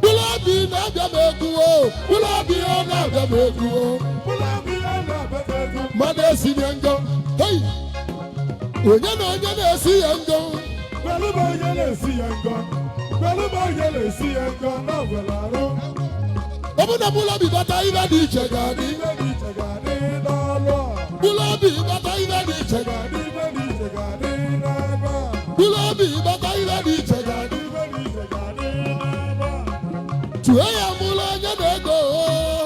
ụlọ obi na-abịa m egwu o ụlọ obi ọ na-abịa m egwu o Ụlọ ọbịa na-abata ego. mmadụ esi ya ngo Hey! onye na onye na-esi ya ngo Galụba onye na-esi ya nga. Galụba onye na-esi ya nga n'ọbịala arụ. ọ bụ na ụlọ obi bata ibe dị iche ga-adị Ibe dị iche ga-adị n'ọlụ a. ụlọ obi bata ibe dị iche ga-adị Ibe dị iche ga-adị n'ebe a. ụlọ obi bata ibe dị iche ga-adị Ibe dị iche ga-adị n'ebe a. tụọ ya mụlụ onye na-ego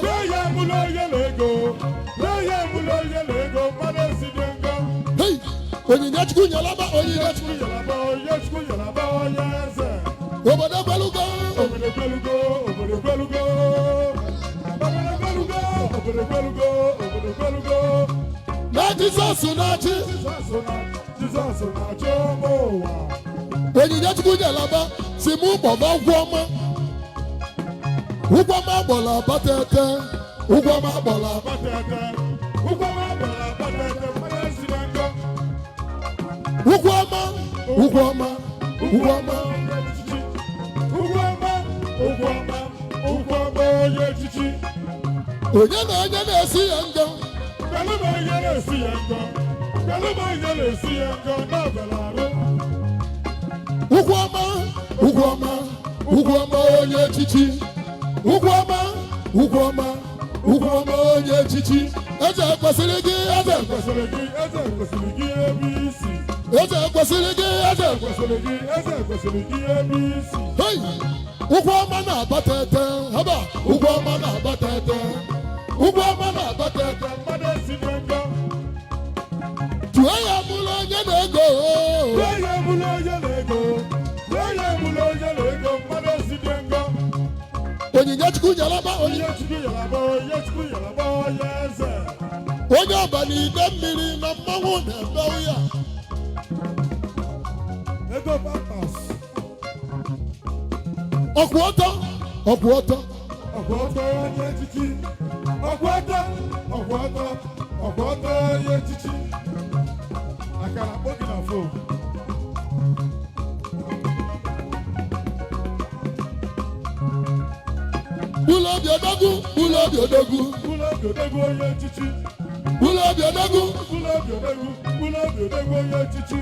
Gwa ya bụrụ onye na-ego. Gwa ya bụrụ onye na-ego. Mmadụ esi na nga. Hey! onyinye Chukwu nyalaba onyinye Chukwu Yalaba onye Chukwu yalaba onye eze. obodo gbalugo Obodo kwelugo. Obodo kwelugo. Obodo kwelugo. Obodo kwelugo. Obodo kwelugo. na Jizọs na-achị Jizọs na-achị ụmụ ụwa. onyinye Chukwu nyalaba si mụ kpọba ụgwọ ọma gbọla batete ụgwọ ọma gbọla Batete. Ụgwọ ma gbara batete. Mmadụ esi na nga. ụgwọ ọma ụgwọ ọma ụgwọ ọma Ụgwọma onye echichi. onye na onye na-esi ya ngo Galụba onye na-esi ya nga. Galụba onye na-esi ya nga n'ọbịala arụ. ụgwọ ọma ụgwọ ọma ụgwọ ọma onye echichi ụgwọ ọma ụgwọ ọma ụgwọ ọma onye echichi eze kwesịrị gị eze Kwesịrị gị, eze kwesịrị gị ebe isi. eze kwesịrị gị eze Kwesịrị gị, eze kwesịrị gị ebe isi. Hey! ụgwọ ọma na-abata ete haba ụgwọ ọma na-abata ete ụgwọ ọma na-abata ete Mmadụ esi na nga. tụọ ya mụrụ onye na-ego Gwa ya bụrụ onye na-ego. Gwa ya bụrụ onye na-ego. Mmadụ esi na nga. onyinye Chukwu nyalaba Onye Chukwu yalaba, onye Chukwu yalaba onye eze. onye ọba n'ide mmiri na mmanwụ na-emewu ya Ego pampas. ọkwụ ọtọ ọkwụ ọtọ Ọgwọtọ onye echichi. Ọgwọtọ. Ọgwọtọ. Ọgwọtọ onye echichi. Akara akpọ gị na fon. ụlọ obi odogwu ụlọ obi odogwu Ụlọ obi odegwu onye echichi. ụlọ obi odogwu Ụlọ obi odegwu. Ụlọ obi odegwu onye echichi.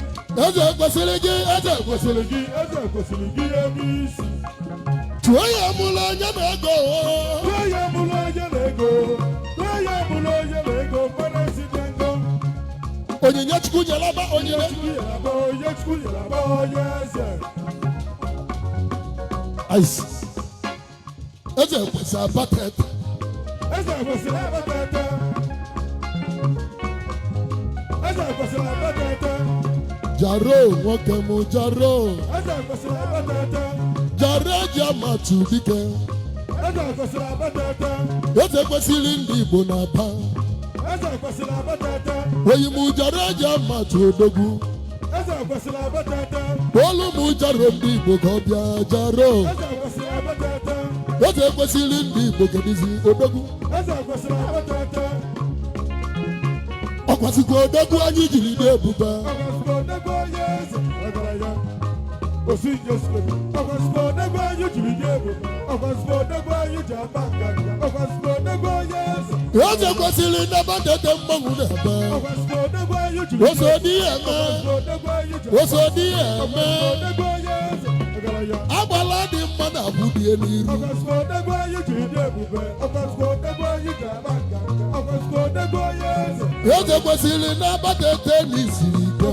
eze kwesịrị gị eze kwesịrị gị Eze kwesịrị gị ebe isi. tụọ ya mụrụ onye na-ego Gwa ya bụrụ onye na-ego. Gwa ya bụrụ onye na-ego. Mmadụ esi na nga. onyinye chukwu nyelaba onyinye ice eze kwesị abatete jaro nwoke m jaro jaro ji amatu dike eze kwesịrị ndị Igbo na-aba oyi m jaro ji amatu odogwu olu m jaro ndị Igbo ka ọ bịa jaro eze kwesịrị ndị Igbo kedizi odogwu ọkwasịkwa odogwu anyị jiri na-ebube eze kwesịrị nabatete mmanwụ na-ebe osodi eme agbala dị mma na abụ dị n'iru eze kwesịrị nabatete n'isiri ike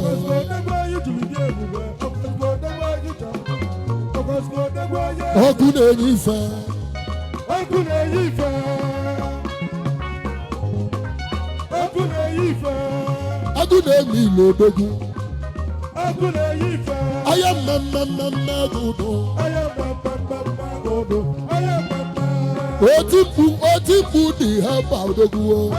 ọkụ na-enye ife agụ na-eme ile odogwu aya mmemme gụdụ otipu dị ha ba odogwu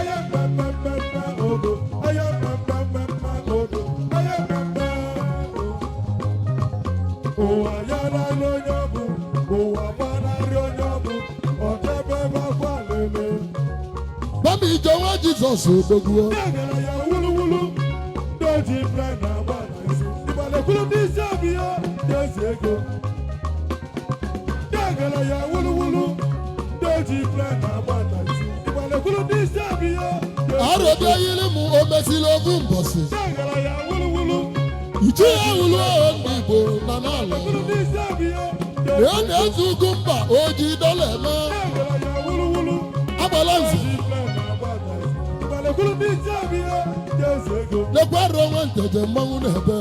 Mami Ijowa Jesus odogwu Aro yiri mu omesili ovu mbosi Ichi ya wulu ndị Igbo na n'ala ya na-ezu ugwu mba oji dọla eme agbala nzi lekwa Aro Nwa Nteje mmanwụ na-ebe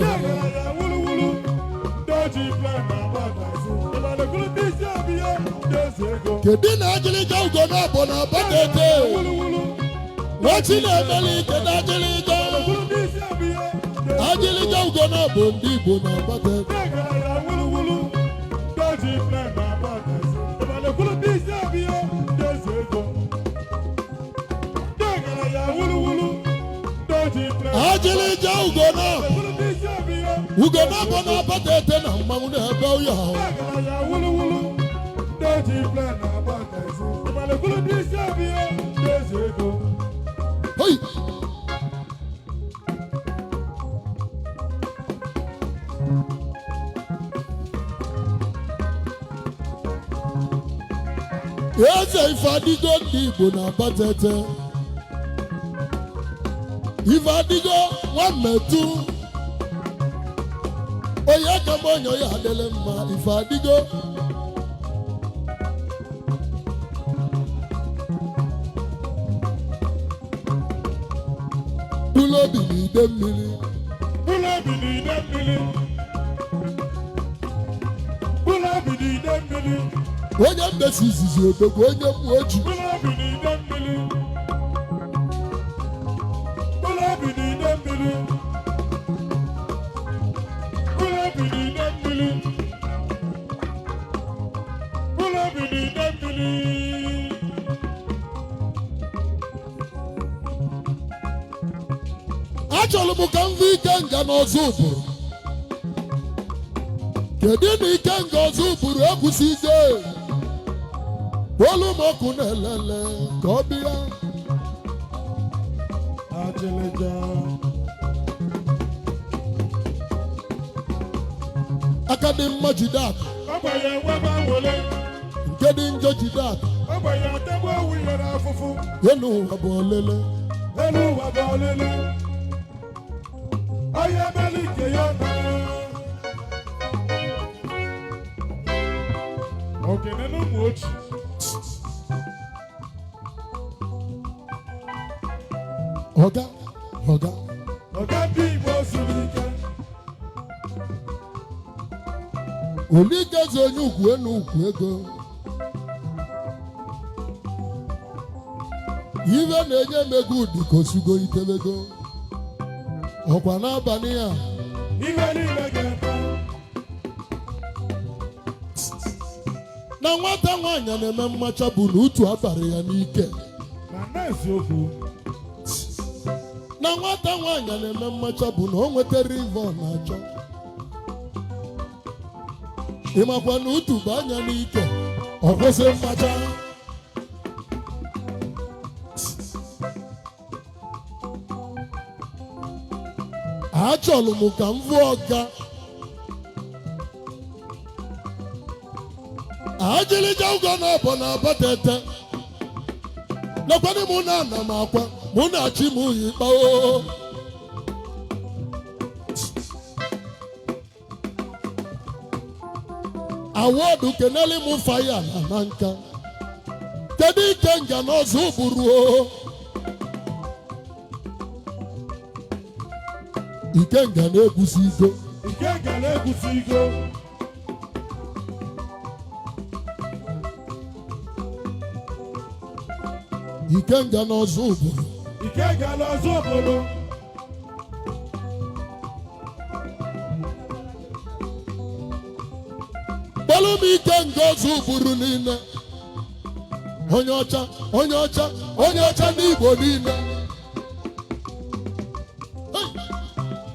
kedu na ajịlịja ugo na-abụ na abatete nwachi na-emeli kedu ajịlịja ugo na-abụ ndị Igbo na abatete ajịlịja ugo na-abụ na abatete na mmanwụ na-ebe ụya Hey! Eze ife adịgo ndị Igbo na abatete ife adịgo nwametụ onye ka m onye ya adịla mma ife adịgo ụlọ obi n'ide mmiri onye mmesi izizi odogwu onye mgbu oji achọrọ m ka m vu ike nga n'ọzọ ụbụrụ kedu na ike nga ọzọ ụbụrụ ekwusigo olu m ọkụ na-elele ka ọ bịa aka dị mma jide akụ nke dị njọ jide akụ elu ụwa bụ olele Aya malike yana Okay, nenu mochi Oga Ọ̀gádì Igbo siri ike. Oligeze onye ukwu enu ukwu ego. Ive na-enye m ego ụdị ka osugo itebego. Ọkwa n'abalị a. Ife niile ga-eme. Na nwata nwaanyị na-eme mmacha bụ na utu abalị ya n'ike. Na n'eziokwu. Na nwata nwaanyị na-eme mmacha bụ na o nwetara ive ọ na-achọ. Ịmakwa na utu bụ anya n'ike. Ọ kwụsị mmacha. Achọrọ m ka m vụ ọga. Ajịlịja ụgọ na-abọ na-abatete. Lekwanụ mụ na ana m akwa, mụ na-achị m uyi kpao. Awọdụ keneli m faya na nka. Kedu ike nga n'ọzọ ụbụrụ o? Ikenga na-egusi igo. Ikenga na-egusi igo. Ikenga n'ọzọ ụbụrụ. Ikenga n'ọzọ ụbụrụ. Kpọlụ m ikenga ọzọ ụbụrụ niile. Onye ọcha, onye ọcha, onye ọcha n'Igbo niile.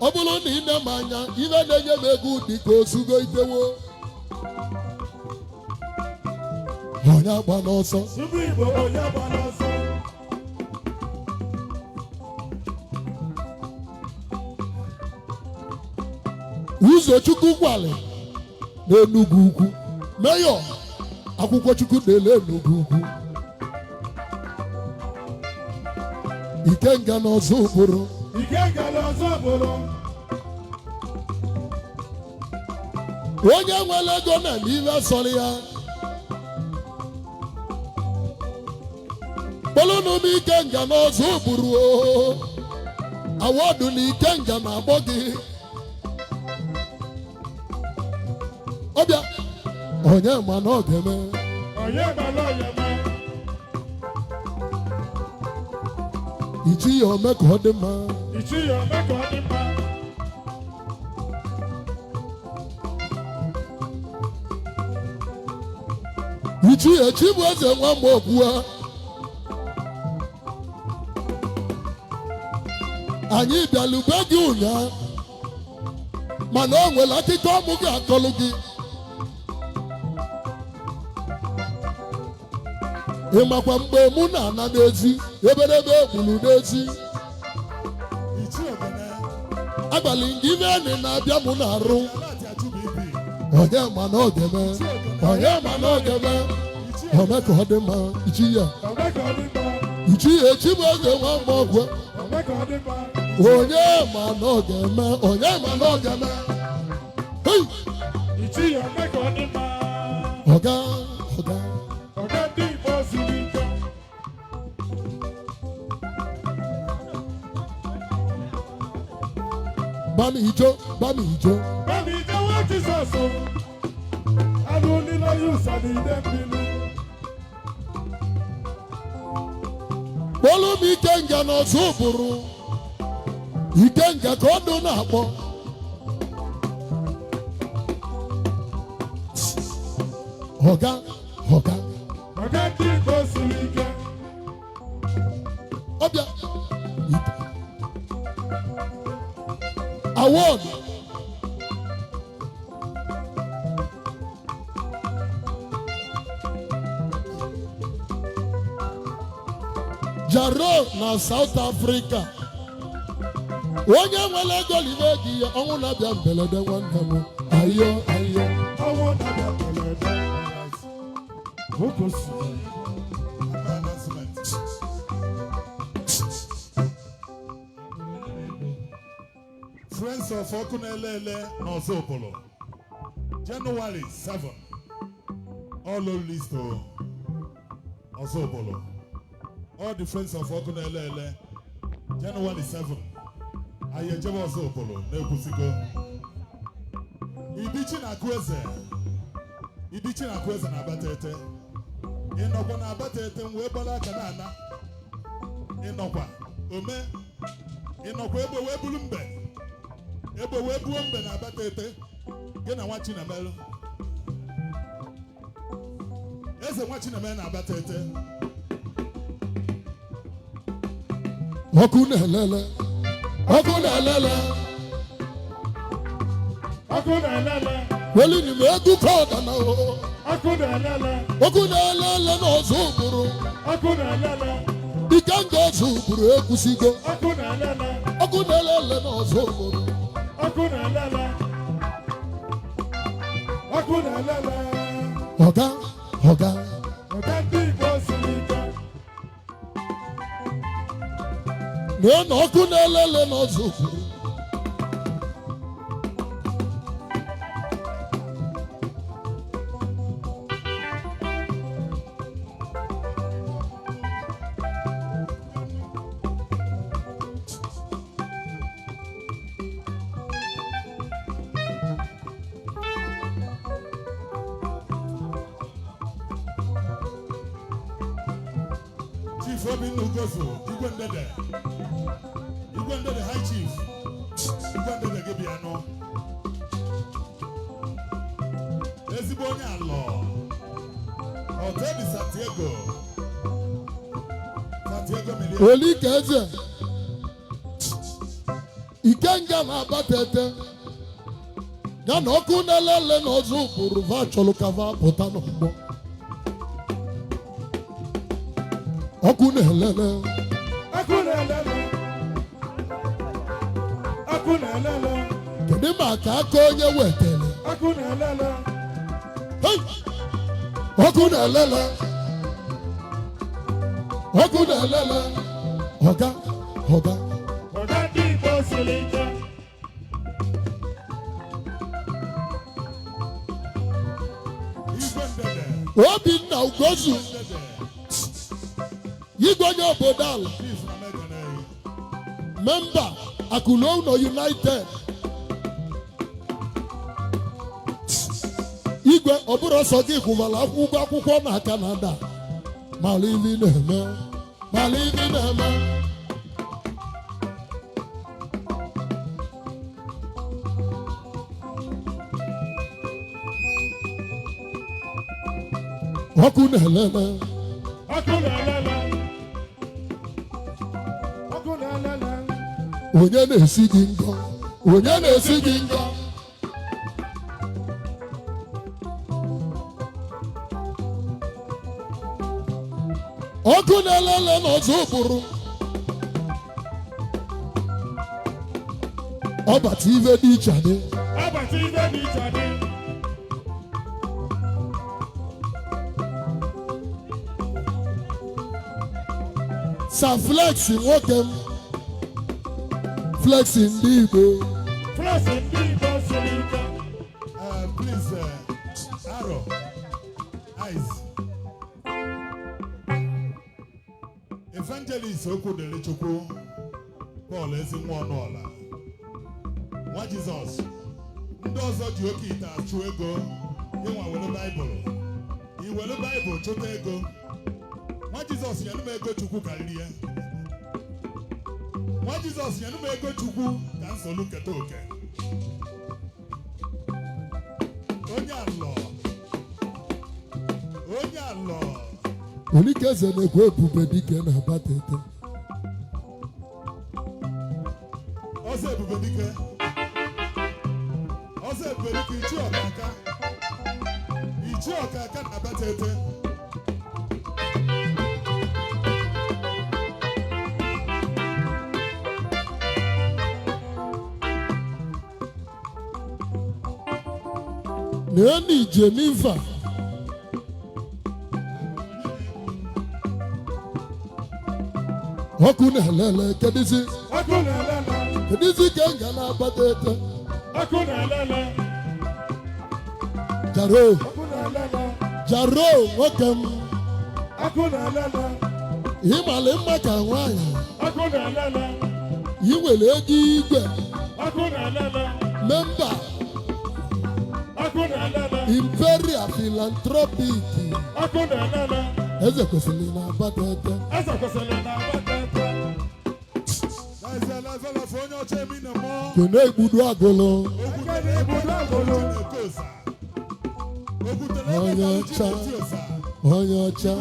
Ọ bụrụ na ị na-eme anya, ife na-enye m ego dị ka osugo itewo. Onye agba n'ọsọ. Ndị Igbo onye agba n'ọsọ. Ụzọchukwu Gwale n'Enugu Ukwu. Meyọ Akwụkwọ Chukwu na-ele Enugu Ukwu. Ikenga n'ọzọ ụbụrụ. Ikenga n'ọzọ ụbụrụ. Onye nwere ego na n'ihe sọrọ ya. Kpọlụnụ m Ikenga n'ọzọ ụbụrụ o. Awọdụ na Ikenga na-agbọ gị. Ọbịa onye ma na ọ ga-eme. Onye ma na ọ ga-eme. Ichi ya ome ka ọ dị mma. Ichi ya ome ka ọ dị mma. Ichi ya chi bụ eze nwa mma okwua. Anyị bịalụ be gị ụnyaa. Mana o nwere akụkọ ọmụ ga-akọlụ gị. Ị makwa mgbe mụ na-ana n'ezi, eberebe egbulu n'ezi. Abalị nke ife enyi na-abịa mụ na-arụ. Onye ma na ọ ga-eme. Onye ma na ọ ga-eme. Ome ka ọ dị mma. Ichi ya. Ichi ya echi bụ eze nwa mma ọgwụ. Onye ma na ọ ga-eme. Onye ma na ọ ga-eme. Ichi ya ome ka ọ dị mma. Ọga. Ọ̀gádì Igbo siri ike. Bami ijo. Bami ijo nwa Jizọs. Anụ niile yusa n'ide mmiri. Kpọlụ m Ikenga n'ọzọ ụbụrụ. Ikenga ka ọdụ na-akpọ. Ọga. Ọ̀gádì Igbo siri ike. Ọbịa. Award. Jaro na South Africa. Onye nwere ego libe gị ya ọnwụ na-abịa mbelede nwanne m. Ayo. Ọnwụ na-abịa mbelede. Friends of Okunelele Nosopolo, January 7, all list Osopolo. All the friends of Okunelele, January 7, anyị ejebe ọzọ okporo na-ekwusigo Idichi na-akụ eze na-abata ete ịnọkwa na-abata ete wee gbara aka na-ana ịnọkwa egbe wee buru mbe egbe wee buo mbe na-abata ete gị na nwa Chinamelu eze nwa Chinamelu na-abata ete ọkụ na-elele weli ni egu kọda na o ọkụ na-elele n'ọzọ ụbụrụ ike nga ọzọ ụbụrụ ekwusigo ọkụ na-elele n'ọzọ ụbụrụ ọga ndị Igbo siri ike na ọkụ na-elele n'ọzọ ụbụrụ Chief Obinna Ugozu, Igwe Ndede High Chief, Igwe Ndede Gebiano, ezigbo onye alọ, Ọtẹbi Santiago Million. Oli keze, Ikenga na-abata ete, ya na ọkụ na-elele n'ọzọ ụbụrụ va chọrọ ka va pụta n'ọgbọ. Ọkụ na-elele kedu maka aka onye wetara ọkụ na-elele ọga ndị Igbo siri ike Igwe Ndede, Obinna Ugozu Igwe onye obodo ala Chief na Megane, memba Akulono United Igwe ọ bụrụ ọsọ gị kwụbara akwụkwọ na Canada mara ivi na-eme ọkụ na-elele onye na-esi gị ngọ ọkụ na-elele n'ọzọ ụbụrụ ọbata ive dị iche adị Sa Flex nwoke m Flex ndị Igbo siri ike please, Aro, Eyes. Evangelist Okwudele Chukwu, Paul Ezinwaọnụọla, nwa Jizọs, ndị ọzọ ji oke ite achụ ego, ịnwa were Baịbụl, iwere Baịbụl chụta ego, nwa Jizọs nyere m ego Chukwu karịrị ya. Nwa Jizọs nyere m ego Chukwu ka nsolu keta oke. Onye alọ Olikeze na-ekwu ebube dike na-abata ete ọzọ ebube dike ichi ọkaka na-abata ete na-eni Jenifa ọkụ na-elele kedụzi ka nga na-abata ete Jaro nwoke m ịmali mma ka nwaanyị Iwere ego igwe. Ọkụ na-elele. Member. Ọkụ na-elele. Imperial Philanthropic. Ọkụ na-elele. Eze kwesịrị na Abatete. Eze kwesịrị na Abatete. Kene Igbudu Agolo. Onye ọcha. Onye ọcha.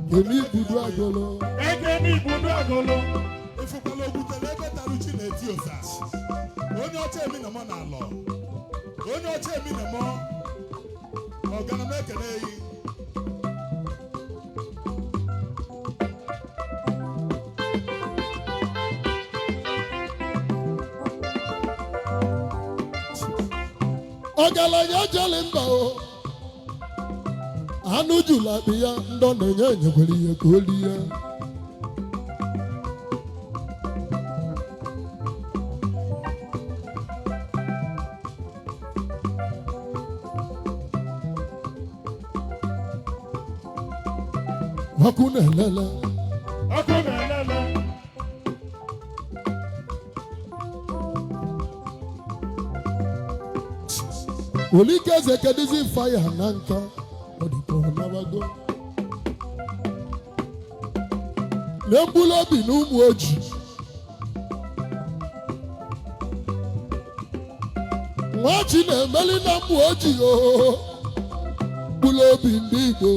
Kene Igbudu Agolo. Ekene Igbudu Agolo. Onye ọcha emi na mọ na-alọ. Onye ọcha emi na mọ. Ọgana m ekele yi. Ọgaranya jeli mba o. Anụ jula bi ya ndọ na-enye enyekwere ihe ka o lie. Ọkụ na-elele. Ọkụ na-elele. Olike eze kedizi faya na nka. Ọ dị ka ọ nabago. Na-egbulu obi na ụmụ ojii. Nwachi na-emeli na ụmụ ojii o. Mkpụrụ obi ndị Igbo.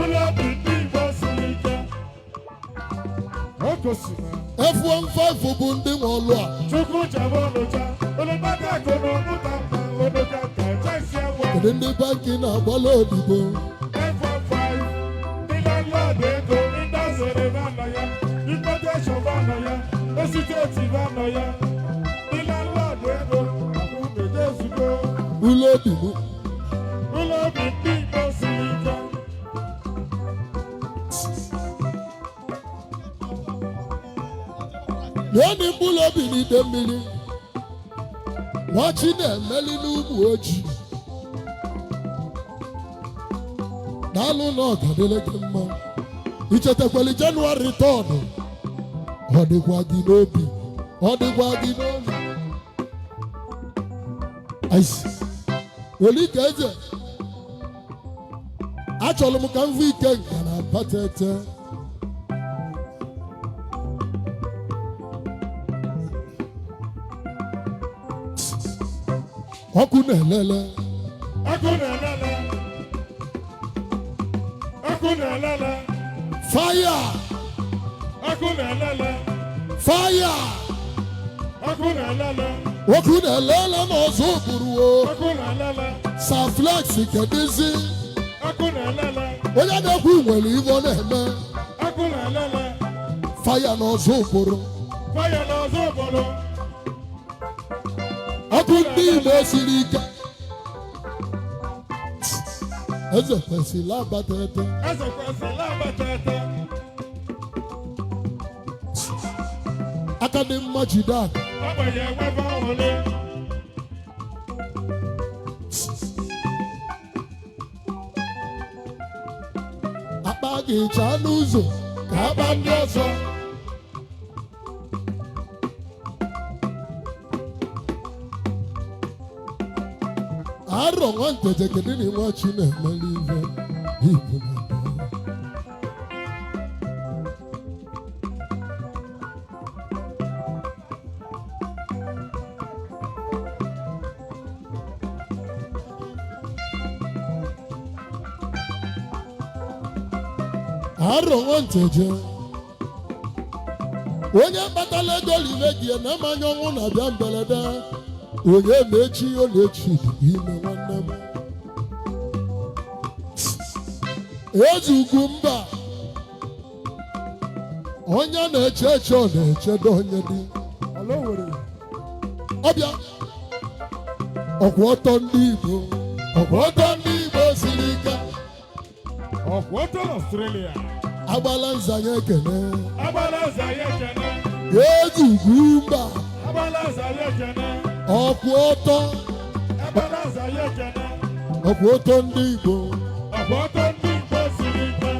Ụlọ obi ndị Igbo siri ike. O gosiri F15 bụ ndị nwe ọlụ a. Chukwu chebe ọnụcha. Olùbádà kò ní ọdúnta mma odoka ka chaisi agwọ. Kedu ndị banki na-agbala odibo. F15 ndị landlord ego indọsịrị vanọ ya. Importation vanọ ya. Esiteti vanọ ya. Ndị landlord ego akwụ na-eje ozugbo. Ụlọ obibo. Ụlọ obi ndị Igbo siri ike. Naanị mkpụrụ obi n'ide mmiri. Nwachi na-emeli n'ụmụ ojii. Daalụ na ọ ga-adịrị gị mma. Ichetakwali Jenụwarị 3rd. Ọ dịkwa gị n'obi. Ọ dịkwa gị n'obi. Aisi. Olike eze. Achọrọ m ka m hụ ike nke na Abatete. Ọkụ na-elele. Ọkụ na-elele. Ọkụ na-elele. Fire! Ọkụ na-elele. Fire! Ọkụ na-elele. Ọkụ na-elele n'ọzọ buru o. Ọkụ na-elele. Saflex kedizi. Ọkụ na-elele. Onye na-ekwu nwere ive ọ na-eme. Ọkụ na-elele. Fire n'ọzọ buru. Fire n'ọzọ obodo. Ọkụ ndị Igbo siri ike. Eze kwesịrị Abatete. Eze kwesịrị Abatete. Aka dị mma jide aka. Ogbenye enwebe ọhụrụ. Akpa ga-echa n'ụzọ ka akpa ndị ọzọ. Aro Nwa Nteje kedu na Nwachi na-emeli ife Igbo na-abụ. Aro Nwa Nteje onye kpatala ego lime gị na mmanya ọnwụ na-abịa mberede. Onye na-echi ọ na-echi ime nwanne m. Eze ugwu mba. Onye na-eche eche ọ na-echedo onye dị. Ọbịa. Ọkwụ ọtọ ndị Igbo. Ọkwụ ọtọ ndị Igbo siri ike. Ọkwụ ọtọ n'Australia. Agbala nzanye ekene. Agbala nzanye ekene. Eze ugwu mba. Agbala nzanye ekene. Ọkwụ ọtọ. Agbala nzanye ekene. Ọkwụ ọtọ ndị Igbo. Ọkwụ ọtọ ndị Igbo siri ike.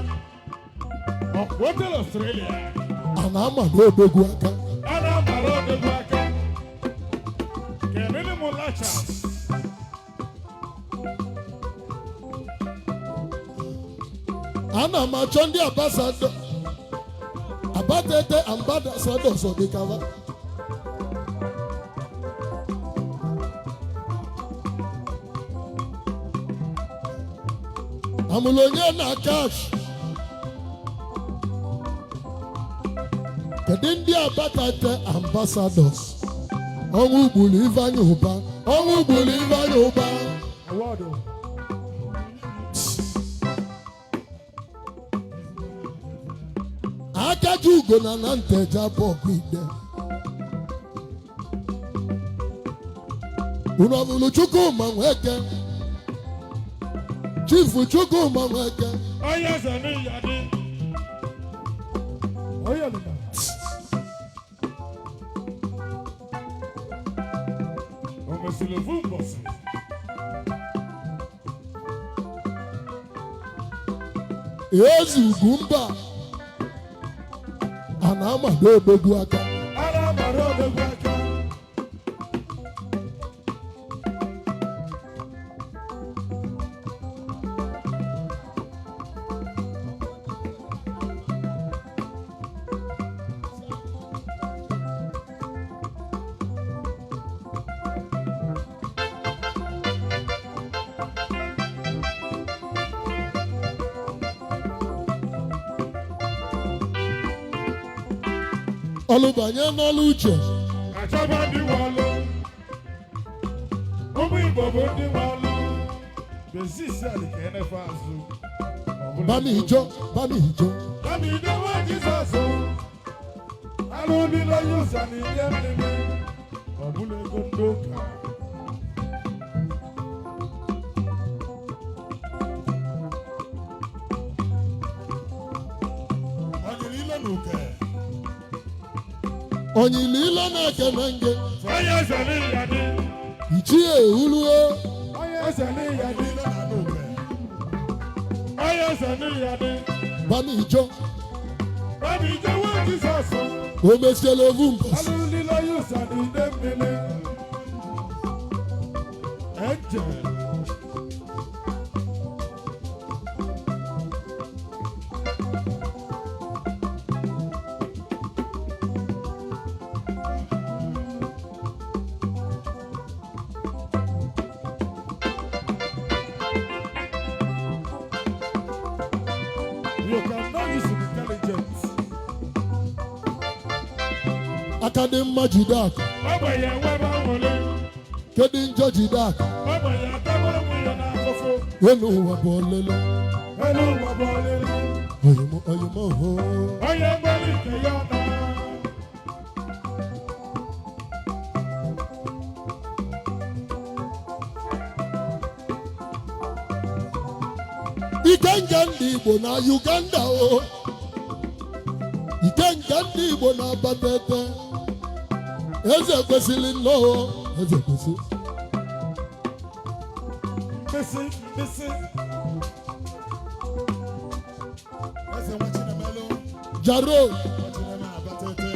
Ọkwụ ọtọ n'Australia. na-ama n'odogwu aka. Ana mara odogwu aka. Kenene Molacha. Ana m achọ ndị ambassador abatete ambassadors ọdịkava. Amụlụ onye na cash. Kedu ndị abatete ambassadors? Ọnwụ gburu Ifeanyi Ụba. Ọnwụ gburu Ifeanyi Ụba. Akaji ugo na Nteje abọgụ ide. Unu ọbụlụ Chukwuma Nweke. Chief Chukwuma Nweke. Onye zani yadi. Oya luna. Omesile vumbosi. Ezi Ugwumba. Ana ama n'odogwu aka. Ana mara odogwu aka. Ọlụbanye n'ọlụ uche. Achọba ndị nwalụ. Ụmụ Igbo bụ ndị nwalụ. Bezisi adị ka enefe azụ. Bamijo. Bami idewe Jizọs. Alụ ndị na-enye ụzọ n'ihe mmemme. Ọ bụla ego ndị ụka. Onyere ile na uke. Onyili ile na-ekene nge. Onye eze n'iya dị. Ichie Uluo. Onye eze n'iya dị. Ile na uke. Onye eze n'iya dị. Bamijo. Bami idewe Jizọs. O mesiela ovu mbọsị. Alụ ndị na-enye ụzọ n'ihe mmemme. Eje. You cannot use intelligence. Aka dị mma jide akụ. Ogbenye nwebe nwere. Kedu njọ jide akụ. Ogbenye ataba onwe ya n'afụfụ. Elu ụwa bụ olele. Elu ụwa bụ olili. Oyimo ho. Onye mgbali nke ya na. Ikenga ndị Igbo na Uganda o. Ikenga ndị Igbo na Abatete. Eze kwesịrị nnọọ. Eze kwesịrị. Mbisi. Eze nwa Chinemelu. Jaro. Nwa Chineme Abatete.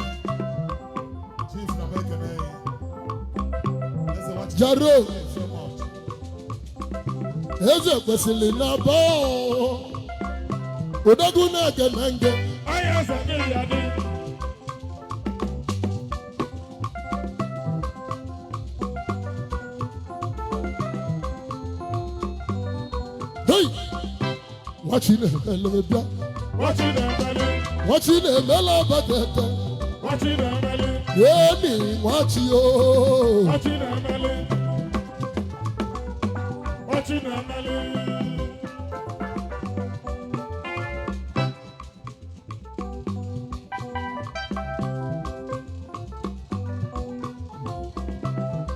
Chief na Bekene. Eze nwa Jaro. so much. Eze kwesịrị na abụọ. Odogwu na-ekene nge. Onye eze n'iya dị. Hey! Nwachi na-emele bịa. Wachi na-emeli. Nwachi na-emele Abatete. Wachi na-emeli. Yeni nwachi o. Wachi na-emeli. Wachi na-emeli.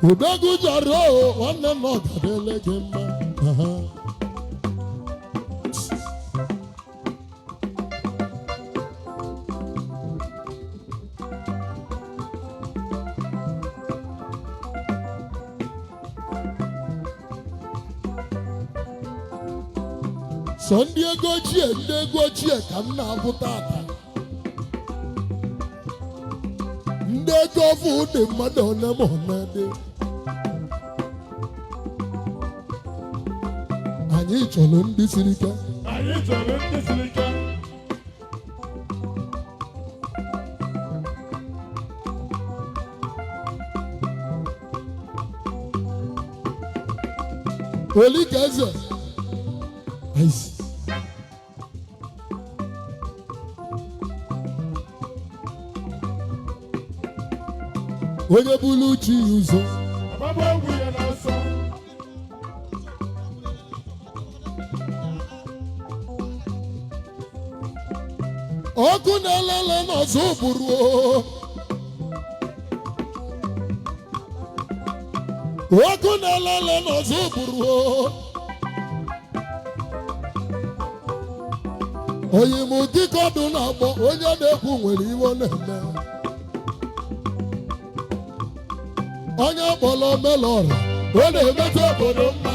Odogwu Jaro nwanne m ọ ga-adịle gị mma. Aha. sọ ndị ego ochie ka m na-abụ tata ndị gọvụ dị mmadụ one ma one dị anyị chọrọ ndị siri ike Anyị chọrọ ndị siri ike. Olikeze aisi onye bulu chi ụzọ Agbaba egwu ya n'ọsọ. ọkụ na-elele n'ọzọ ụbụrụ ọkụ na-elele n'ọzọ ụbụrụ onye m dịka ọdụ na-agbọ onye na-ekwu nwere iwe ọ na-eme onye kpọrọ melọra ọ na-emeta obodo mma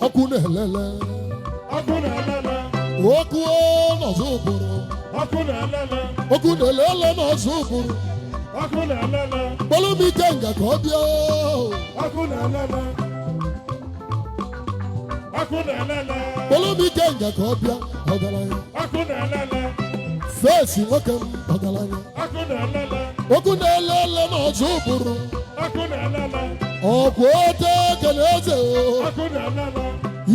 ọkụ na-elele Ọkụ na-elele. ọkụ n'ọzọ ụbụrụ Ọkụ na-elele. ọkụ na-elele n'ọzọ ụbụrụ Ọkụ na-elele. kpọrọ m ike nga ka ọ bịa Ọkụ na-elele. Ọkụ na-elele. kpọrọ m ike nga ka ọ bịa ọgaranya Ọkụ na-elele. fesi nwoke m ọgaranya Ọkụ na-elele. ọkụ na-elele n'ọzọ ụbụrụ Ọkụ na-elele. ọkụ ote kene eze Ọkụ na-elele.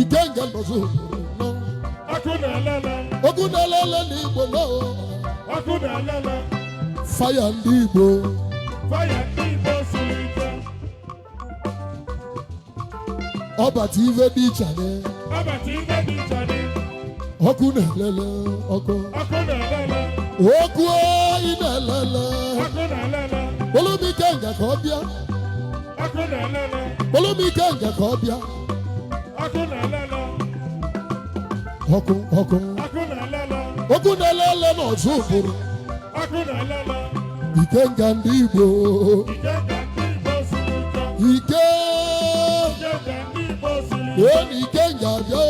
ike nga n'ọzọ ụbụrụ nọ. Ọkụ na-elele. ọkụ na-elele n'igbo nọ Ọkụ na-elele. faya ndị igbo Faya ndị Igbo siri ike. ọbata ife dị iche anyị Ọbata ibe dị iche dị. ọkụ na-elele ọkụ Ọkụ na-elele. ọkụ oyi na-elele Ọkụ na-elele. kpọrọ m ike nga ka ọ bịa Ọkụ na-elele. kpọrọ m ike nga ka ọ bịa Ọkụ na-elele. ọkụ ọkụ Ọkụ na-elele. ọkụ na-elele n'ọzọ ụbụrụ Ọkụ na-elele. ike nga ndị igbo Ike ka ndị Igbo siri ike. ike Ike ka ndị Igbo siri ike. ee na ike nga bịa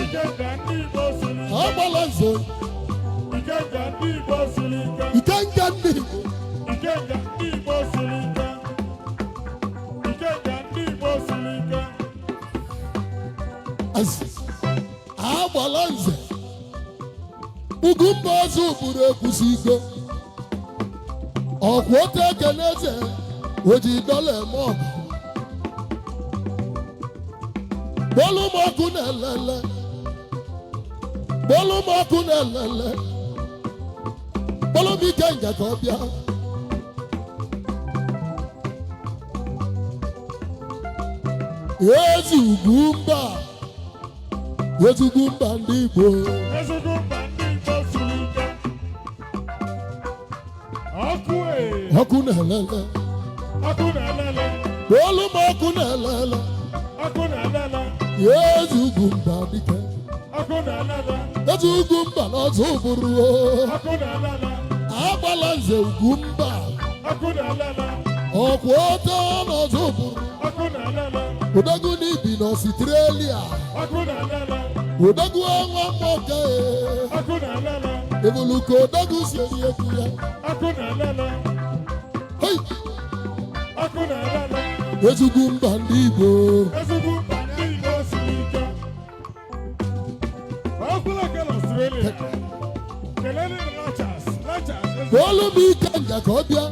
Ike ka ndị Igbo siri ike. agbala nzo Ike ka ndị Igbo siri ike. ike nga ndị igbo Ike ka ndị Igbo siri ike. Ike ka ndị Igbo siri ike. Azi. agbala nze ugwumba ọzọ ụbụrụ ekwusi ike ọkwa ote ekene eze oji dọla eme ọgụ kpọlụ m ọkụ na-elele kpọlụ m ọkụ na-elele kpọlụ m ike nga ka ọ bịa ezi ugwumba ezi ugwumba ndị igbo Ezigbo mba ndị Igbo siri ike. Ọkụ ọkụ na-elele ọkụ na-elele. kpọlụ m ọkụ na-elele Ọkụ na-elele. ezi ugwumba dike Ọkụ na-elele. ezi ugwumba n'ọzọ ụbụrụ Ọkụ na-elele. agbala nze ugwumba Ọkụ na-elele. ọkwa ote n'ọzọ ụbụrụ Ọkụ na-elele. odogwu n'ibi n'Ọstrelia Ọkụ na-elele. odogwu ọnwa mmoke Ọkụ na-elele. ebulu ka odogwu si eri egwu ya Ọkụ na-elele. hei Ọkụ na-elele. ezigbo mba ndị igbo Ezigbo mba ndị Igbo siri ike. Ọkwụla nke na Australia. Kelele na Lachas. kpọọlụ m ike nga ka ọ bịa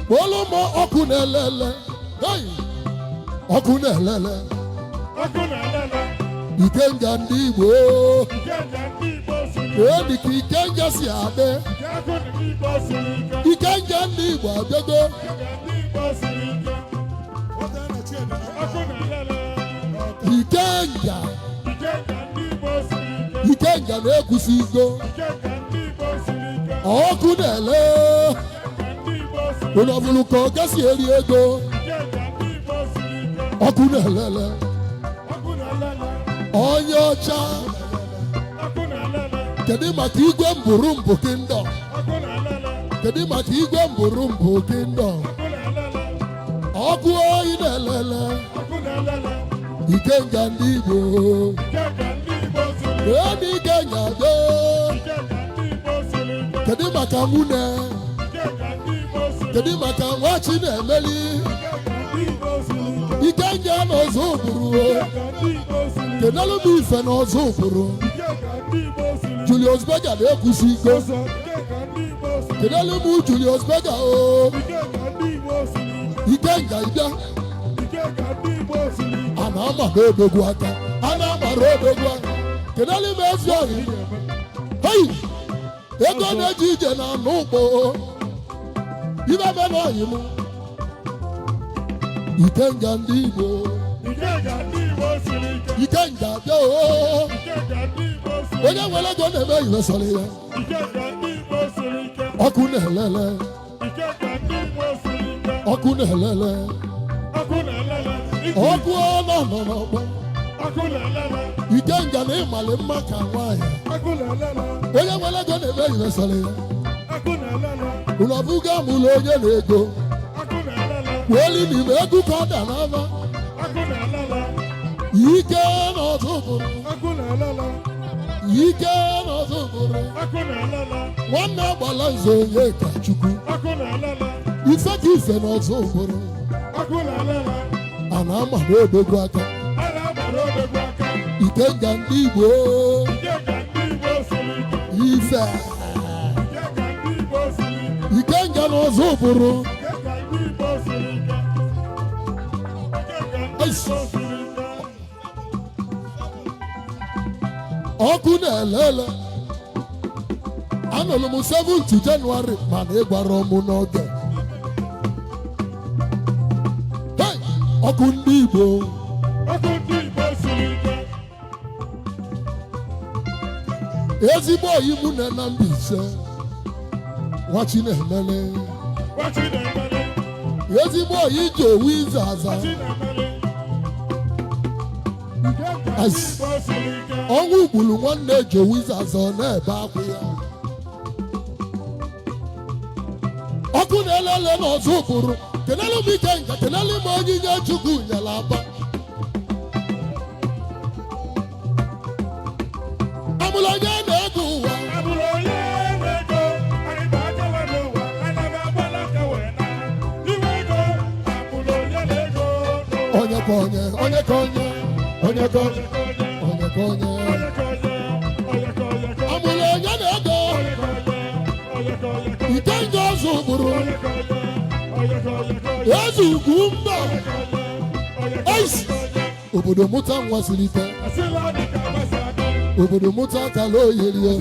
kpọọlụ m ọkụ na-elele hei ọkụ na-elele Ọkụ na-elele. ike nga ndị igbo Ike ka ndị Igbo siri ike. ee dịka ike nga si adị Ike ọkụ na ndị Igbo siri ike. ike nga ndị igbo abịago Ike ka ndị Igbo siri ike. Ọkụ na-elele. ike nga Ike ka ndị Igbo siri ike. ike nga na-ekwusi igo Ike ka ndị Igbo siri ike. ọkụ na-ele Ka ndị Igbo siri ike. ụlọ bụrụ ka ọ gasị eri ego Ike ka ndị Igbo siri ike. ọkụ na-elele Ọkụ na-elele. onye ọcha Ọkụ na-elele. kedu maka igwe mbụrụ mbụ kingdom Ọkụ na-elele. kedu maka igwe mbụrụ mbụ kingdom Ọkụ na-elele. ọkụ oyi na-elele Ọkụ na-elele. ike nga ndị igbo Ike ka ndị Igbo siri ike. ee na ike nga do Ike ka ndị Igbo siri ike. kedu maka nwunye Ike ka ndị kedu maka nwa chi na-emeli ike nga n'ọzọ ụbụrụ kenelu m ife n'ọzọ ụbụrụ Julius Berger na-ekwusi iko kenelu m Julius Berger o ike nga ịbịa a na-ama n'odogwu aka a na-amara odogwu aka kenelu m ezi ọhị hei ego na-eji ije na anụ ụgbọ ibe be n'ọhị m Ikenga ndị Igbo Ikenga bịa oo onye nwere ego na-eme iwe sọrọ ya ọkụ na-elele ọkụ na-elele ọkụ nọ n'ọgbọ Ikenga na ịmalị mma ka nwaanyị onye nwere ego na-eme iwe sọrọ ya ụlọ buga mụlụ onye na-ego weli n'ime egwu ka ọ da n'ama ike n'ọzọ ụbụrụ ike n'ọzọ ụbụrụ nwanne agbala nzo onye ka Chukwu ife ka ife n'ọzọ ụbụrụ a na-ama n'odogwu aka Ikenga ndị Igbo ife Ikenga n'ọzọ ụbụrụ ọkụ na-elele anụrụ m 7th January mana ịgwara m n'oge ọkụ ndị Igbo ezigbo oyi mụ na Mbaise nwachi na-emele ezigbo oyi ji owu ize aza ọnwụ gburu nwanne ji owu ize aza ọ na-ebe akwụ ya ọkụ na-elele n'ọzọ ụbụrụ kenelu m Ikenga kenelu m onyinye Chukwu nyere aba amụrụ onye na-ego ụwa onye ka onye onye ka onye onye ka onye onye ka onye amụrụ onye na-ego Ikenga ọzọ ụbụrụ eze ugwu mba obodo mụta nwa siri ike obodo mụta akala oyerie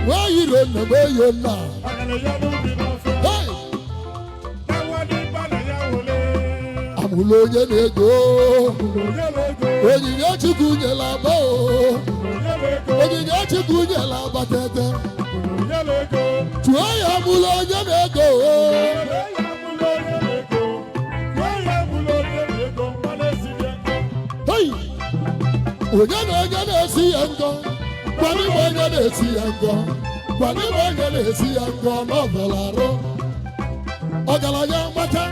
nwa yiri nna m eyo nna amụrụ onye na-ego onyinye Chukwu nyere aba onyinye Chukwu nyere aba tete tụọ ya amụrụ onye na-ego onye na onye na-esi ya ngọ gwanị m onye na-esi ya ngọ gwanị m onye na-esi ya ngọ n'ọbụla arụ ọgaranya maka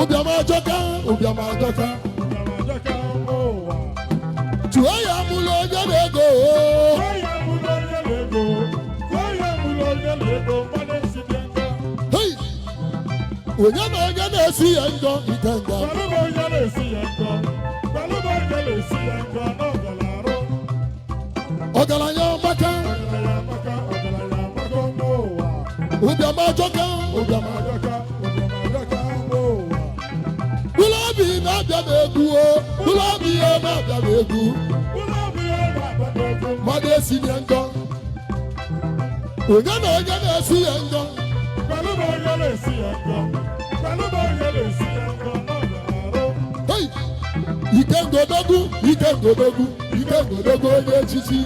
ụbịam ajọka ụbịam ajọka tụọ ya amụrụ onye na-ego onye na onye na-esi ya ngọ Ikenga ọgaranya maka ụbịam ajọka ụbịam ajọka ụlọ obi na-abịa n'egwu ụlọ obi ya na-abịa n'egwu mmadụ esi ya ngọ onye na onye na-esi ya ngọ Ikenga odogwu Ikenga odogwu Ikenga odogwu onye echichi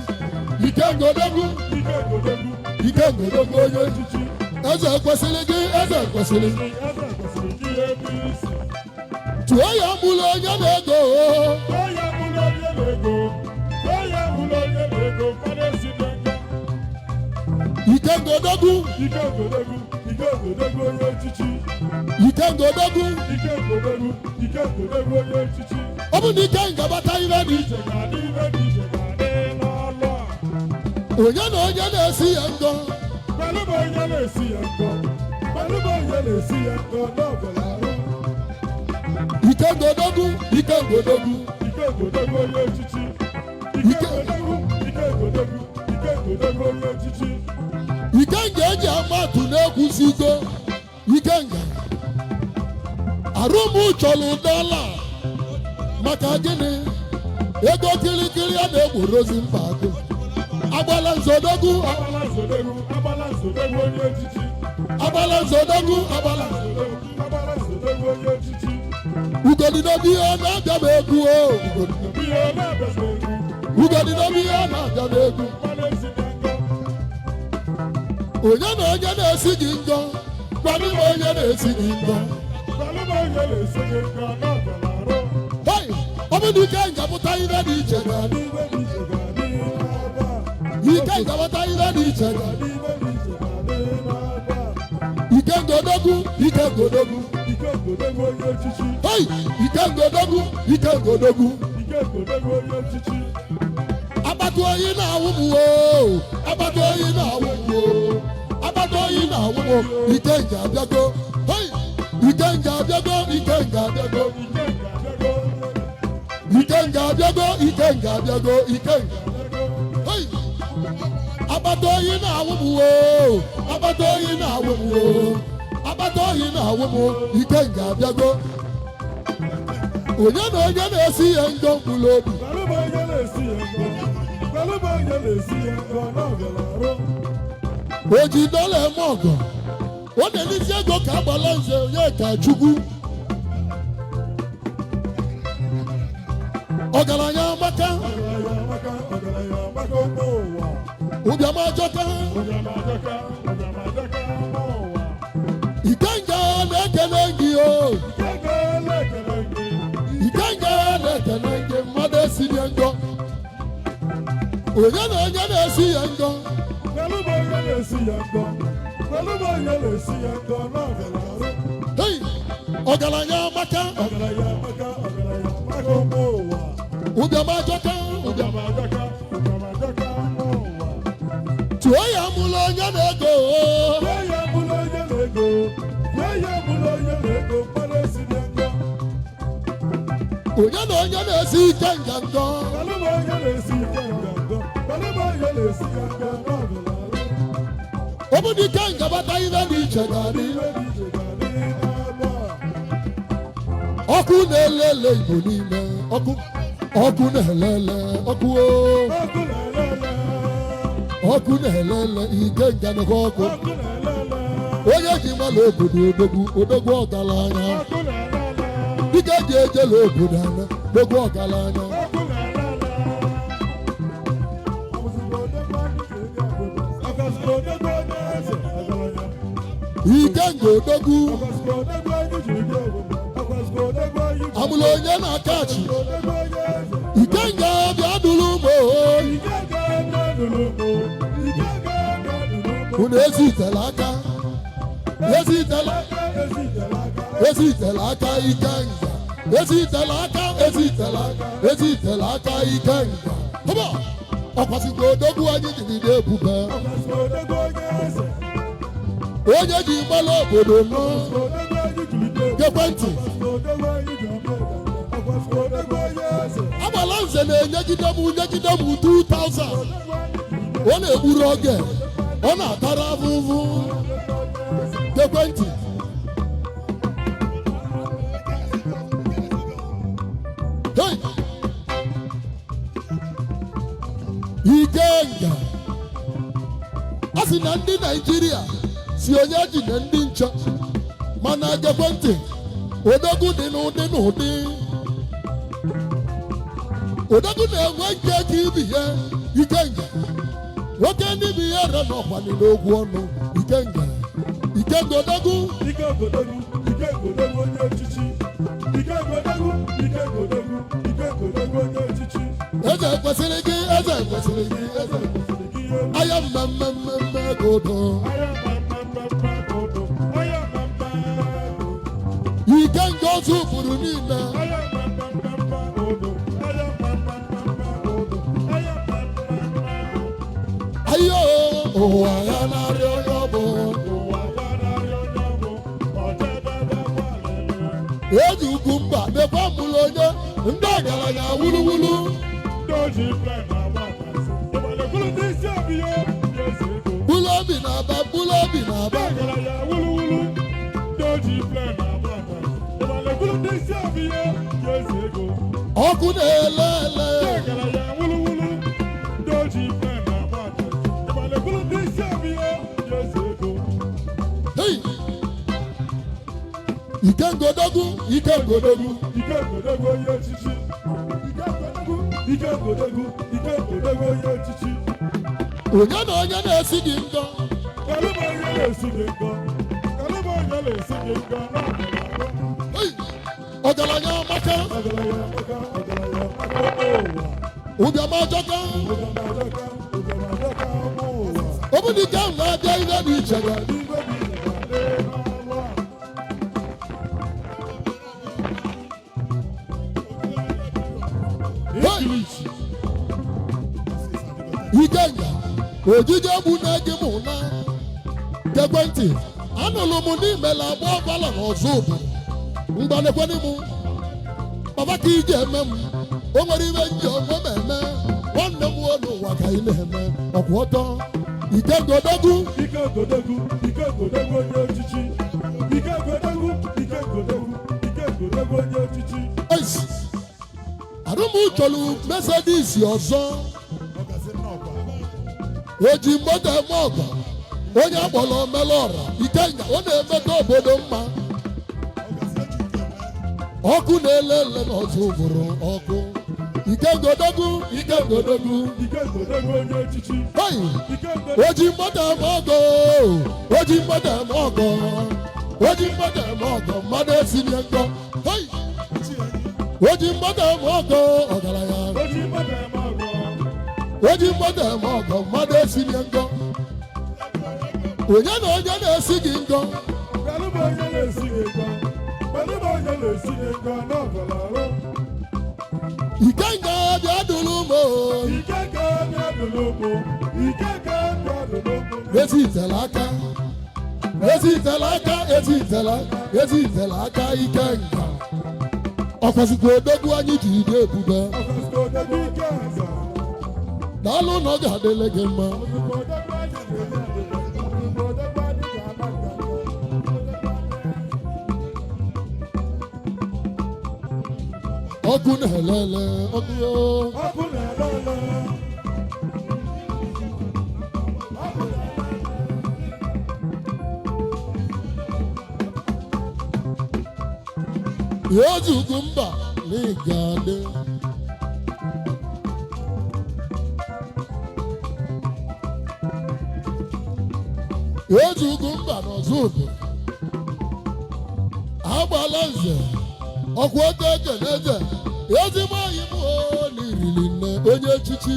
Ikenga odogwu Ikenga odogwu onye echichi eze kwesịrị gị eze kwesịrị tụọ ya mụrụ onye na-ego Ikenga odogwu Ikenga odogwu ọ bụ na Ikenga bata ire dị onye na onye na-esi ya ngọ Ike godogu, ike godogu. Ikenga eji amatu na-ekwusigo Ikenga arụmụ chọrọ dọla maka gịnị ego kirikiri a na-egborozi mba agụ agbala nzodogu ugodi n'obi ihe na-abịa m egwu ugodi n'obi ihe na-abịa m egwu onye na onye na-esi gị ngọ gwanụ m onye na-esi gị ngọ ọ bụ na ike ngapụta ihe dị iche ga-adị ike ngapụta ihe dị iche ga-adị ike ngodogu ike ngodogu ike ngodogu agbata oyi na-awụ m agbata oyi na-awụ m agbata oyi na-awụ m Ikenga abịago Ikenga abịago Ikenga abịago Ikenga abịago Ikenga abịago Ikenga agbata oyi na-awụ m agbata oyi na-awụ m agbata oyi na-awụ m Ikenga abịago onye na onye na-esi ihe ngo mkpụrụ obi o ji dọla eme ọgọ ọ na-elizi ego ka agbala nze onye ka Chukwu ọgaranya amaka ụbịam ajọka Ikenga na-ekele gị Ikenga na-ekele gị mmadụ esiri ngọ onye na onye na-esi ya ngọ ọgaranya amaka ụbịam ajọka tụọ ya mụlụ onye na-ego onye na onye na-esi Ikenga ngọ ọ bụ na Ikenga bata ihe dị iche ga-adị ọkụ na-elele Igbo niile ọkụ na-elele ọkụ na-elele Ikenga na ọkụ onye ji mala obodo odogwu ọgaranya dịka eji ejela obodo anya odogwu ọgaranya Ikenga odogwu amụla onye na-akachi Ikenga bịa dụrụ ụmụ unu ezitela aka ezitela aka Ikenga ezitela aka Ikenga ọkwasịkwa odogwu anyị jiri ebube onye ji mgbala obodo nọ gekwentị agbala nze na-enyegide m 2000 ọ na-egburu oge ọ na-atara avụvụ gekwentị Ikenga a sị na ndị Naịjirịa si onye ji na ndị nchọ mana gekwentị odogwu dị n'ụdị odogwu na-enwe nke ka ibi ya Ikenga nwoke ndị bi ya re n'ọkwanye n'ogwu ọnụ Ikenga odogwu onye echichi onye echichi eze kwesịrị gị aya mmemme godo Ikenga otu ụkpụrụ niile ayo ụwa ya narị onye eji ugwu mba debe mụlụ onye ndị ọgaranya wuluwulu Doji plan na matas. Ịmalekulu ndị isi obi ya. Yes, ego. bụlụ obi na-aba bụlụ obi na-aba Ọgaranya wuluwulu. Doji plan na matas. Ịmalekulu ndị isi obi ya. Yes, ego. ọkụ na-ele ele Ọgaranya wuluwulu. Doji plan na matas. Ịmalekulu ndị isi obi ya. Yes, ego. hey ikengodogu ikengodogu Ike ngodogwu onye echichi. Ike ngodogwu onye echichi. onye na onye na-esi gị ngọ Kalụma onye na-esi gị ngọ. Kalụma onye na-esi gị ngọ. hey ọgaranya amaka Ọgaranya maka ụwa. ụbịam ajọka Ụjọmadọka ụmụ ụwa. obodo ahụ na-abịa ihe dị iche ga Igwe dị n'ala. English. ikenga ojije bụ na gị mụ na ekwentị anụlụ m n'imela agba ọbala na ọzọ obodo mgbanekweni m baba ka ị ga-eme m o nwere ibe nji onwe m eme nwanne m nwo n'ụwa ka ị na-eme ọkwụ ọtọ ikengodogu Ike ngodogwu onye echichi. Ike ngodogwu onye echichi. eisi arụmụ chọrọ Mercedes ọzọ eji mmadụ eme ọgọ onye akpọrọ omelọra ikenga ọ na-emeta obodo mma ọkụ na-ele ele n'ọzọ ụbụrụ ọkụ ikengodogu Ike ngodogwu onye echichi. hey Ike ngodogwu. oji mmadụ eme ọgọ oji mmadụ eme ọgọ oji mmadụ eme ọgọ mmadụ esinye nkọ hey oji mmadụ eme ọgọ ọgaranya Oji mmadụ eme ọgọ. oji mmadụ eme ọgọ mmadụ esinye nkọ onye na onye na-esi gị nkọ Kalụma onye na-esi gị ngọ. Kalụma onye na-esi gị ngọ n'ọgọlọ arụ. ikenga bịa dụrụ m Ike ka bịa dụrụ ụmụ. Ike ka bịa dụrụ ụmụ. ezi itele aka ezi itele aka ezi itele aka ikenga ọkwazikwa odogwu anyị ji dị ebube Ọkọsịkọ odogwu ike aza. daalụ na ọ ga-adịle gị mma Ọkọsịkọ odogwu anyị ga-enye adịghị. Ọkọsịkọ odogwu anyị ga-ama nganga. ọkụ na-elele ọkụ yo Ọkụ na-ele ele. Ọkụ na-ele ele. ya ozi ugwu mba na ị ga-adị ya ozi ugwu mba na ọzọ obodo agbala nze ọkwa oge ekele eze ezigbo anyị m n'iriri nne onye echichi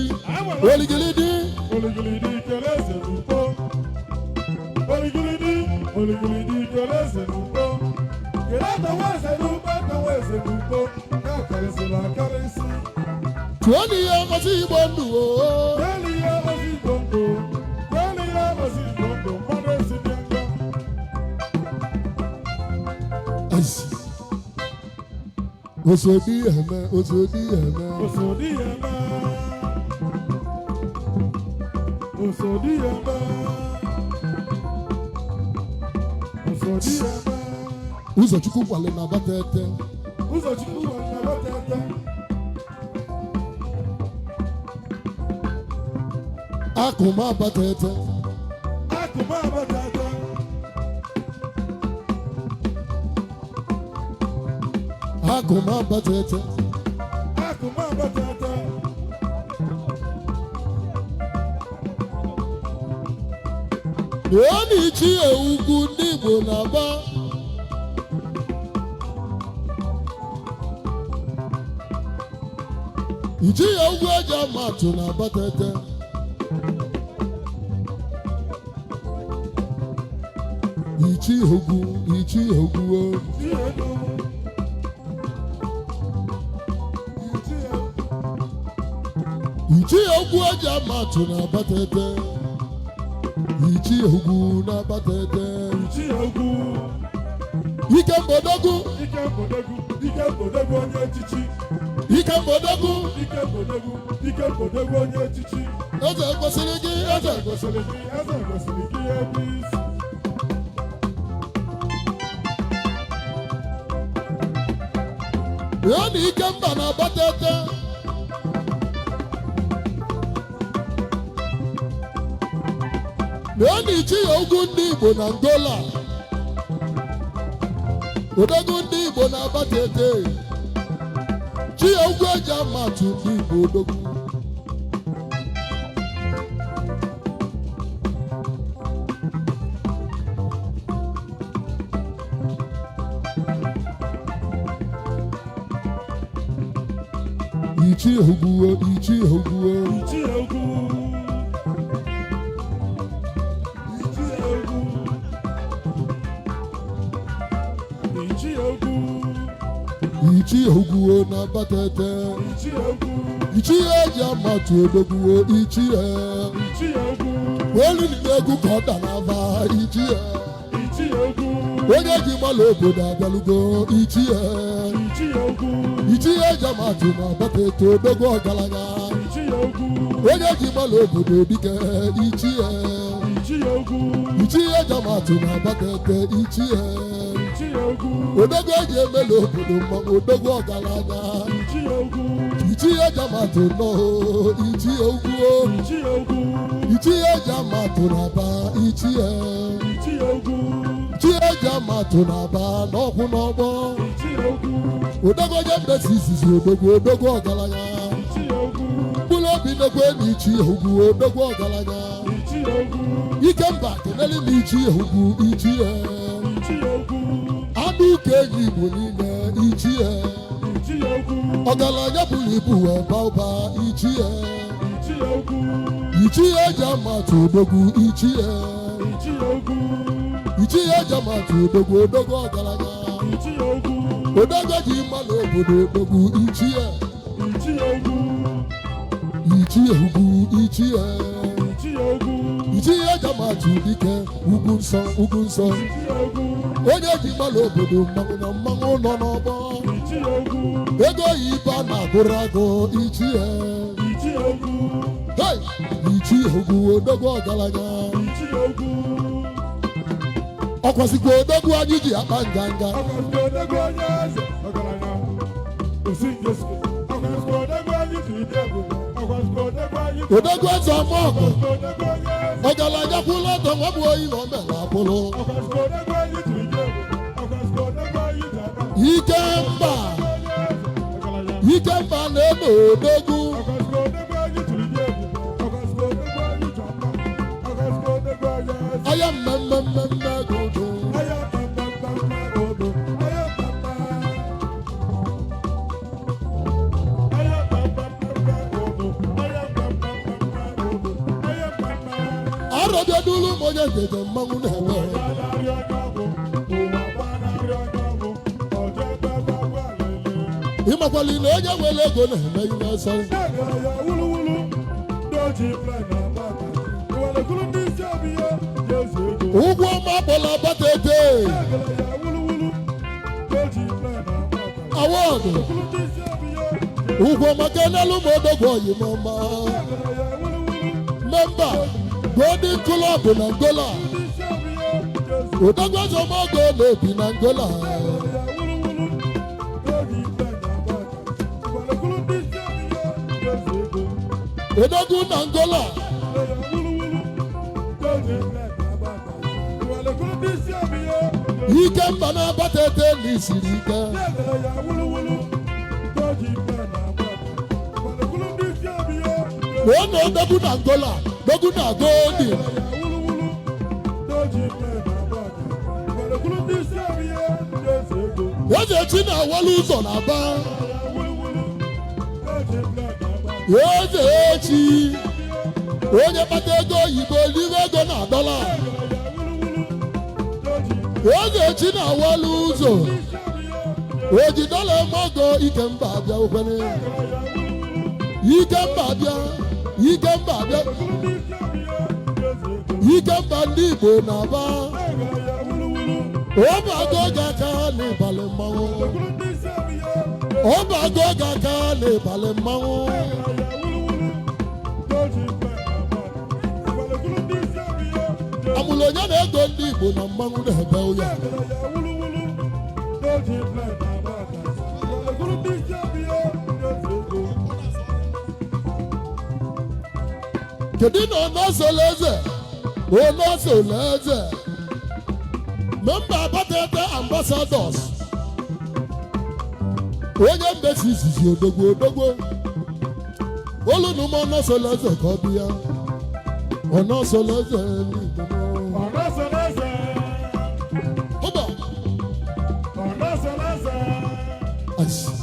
oligilidi Oligilidi kele eze n'ugbo. Oligilidi kele eze n'ugbo. Kele atawa eze n'ugbo, atawa eze n'ugbo. Ya karịsịrị akarịsị. tụọ na ihe ọmasị igbo ndụ Kweli ya ozi igbo ndụ. Kweli ya ozi igbo ndụ. Mmadụ esi dị ngọ. ezi osodi eme osodi eme Osodi ya eme. Osodi ya eme. Osodi ya eme. ụzọchukwu kwale na abata ete Ụzọchukwu gwara na bata ete. akụma abata ete Akụma abata ete. akụma abata ete Akụma abata ete. ya na ichi ugwu ndị igbo na-aba ichi ya ugwu eji ama atụ na abata ete ichi ugwu Ihe ego. ichi ya ugwu eji ama atụ na abata ete ichi ugwu na abata ete Ichi egwu. Ikemba Odogwu. Ikemba Odogwu. Ikemba Odogwu onye echichi. Ikemba Odogwu. Ikemba Odogwu. Ikemba Odogwu onye echichi. Eze kwesịrị gị. Eze gosiri gị. Eze gosiri gị ebe isi. Ya na Ikemba na-abatete. Ya na ichi ya ugwu ndị Igbo na Angola. Odogwu ndị Igbo na-abatete. Chi ya ugwu eji amatụ ndị Igbo odogwu. Ichi Ogbuo, Ichi Ogbuo. Ichi Ogbuo. Ichi Ogbuo. Ichi Ogbuo. Ichi Ogbuo na-abatete. Ichi Ogbuo. Ichi eji amatụ odogwu. Ichi Ichi Ogbuo. Welu n'egwu ka ọ da n'ava. Ichi Ichi Ogbuo. Onye ji mala obodo abịalugo. Ichi Ichi Ogbuo. Ichi eji amatụ na-abatete odogwu ọgaranya. Ichi Ogbuo. Onye ji mala obodo dike. Ichi Ichi Ogbuo. Ichi eji amatụ na-abatete. Ichi Ichi Ogbuo. odogwu eji emela obodo mmanwụ odogwu ọgaranya. Ichi Ogbuo. Ichi eji amatụ nọ. Ichi Ogbuo. Ichi Ogbuo. Ichi eji amatụ na-aba. Ichi Ichi Ogbuo. Ichi eji amatụ na-aba n'ọkwụ n'ọgbọ. Ichi Ogbuo. Odogwu onye mbesi izizi odogwu ọgaranya. Ichi Ogbuo. Mkpụrụ obi nekwe na Ichi Ogbuo odogwu ọgaranya. Ichi Ogbuo. Ikemba keneli na Ichi Ogbuo. Ichi Ichi Ogbuo. anụ ụka enyi Igbo niile. Ichi Ichi Ogbuo. ọgaranya buru ibu wee baa ụba. Ichi Ichi Ogbuo. Ichi eji amatụ odogwu. Ichi Ichi Ogbuo. Ichi eji amatụ odogwu ọgaranya. Ichi Ogbuo. Odogwu ji mmanụ obodo odogwu. Ichi Ichi Ogbuo. Ichi Ogbuo. Ichi Ichi Ogbuo. Ichi eji amatụ dike ugwu nsọ. Ichi Ogbuo. Onye ji mmanụ obodo mmanwụ na mmanwụ nọ n'ọgbọ. Ichi Ogbuo. Ego oyibo a na-agụrụ agụ. Ichi Ichi Ogbuo. hey! Ichi Ogbuo odogwu ọgaranya. Ichi Ogbuo. Ọkwasịkwa odogwu anyị ji akpa nganga. Ọkọsikwa odogwu onye eze ọgaranya. Osi Njesu. Ọkọsikwa odogwu anyị jiri dị ebube. Ọkọsikwa odogwu anyị jiri. Odogwu eze ọma ọgụ. Ọkọsikwa odogwu onye eze. Ọgaranya kwụlụ ọtọ nwa bụ oyi na o mere akwụlụ. Ọkọsikwa odogwu anyị jiri dị ebube. Ọkọsikwa odogwu anyị ji aka. Ikemba. Onye eze ọgaranya. Ikemba na-eme odogwu. Ọkọsikwa odogwu anyị jiri dị ebube. Ọkọsikwa odogwu anyị ji aka. Ọkọsikwa odogwu onye eze. Aya mmemme godo. Aya mmemme odo. Aya mmemme. Aya mmemme odo. Aya mmemme odo. Aya mmemme. Arọbịadulu m onye njeje mmanwụ na-eme. Ịmakwali na onye nwere ego na-eme ihe ọsọ. Ụgwọ ọma akpọla abatete. Awọdụ. Ụgwọ maka n'elu ma odogwu oyimọma. Memba Golden Club na Angola. Odogwu Azomogo na-ebi na Angola. Odogwu na Angola. Ikemba na-abatete n'isiri ike. Wee na odogwu na Angola. Odogwu na Golden. Eze chi na-awala ụzọ na-aba. Eze echi. Onye kpata ego oyibo olive ego na dọla. Eze chi na-awala ụzọ. Oji dọla ego Ikemba abịa okwene. Ikemba abịa. Ikemba abịa. Ikemba ndị Igbo na-aba. Obago gaka ni balemawo. Obago gaka ni balemawo. Amulonya na ego ndị Igbo na mmanwụ na-ebe ụya. Kedu na ọnọsoleze? Ọnọsoleze. Member Abatete ambassadors. Onye mbesi izizi odogwo. Olunumo ọnọsoleze ka ọ bịa. Ọnọsoleze n'Igbo. Ọnọsoleze. Oba. Ọnọsoleze. Asi.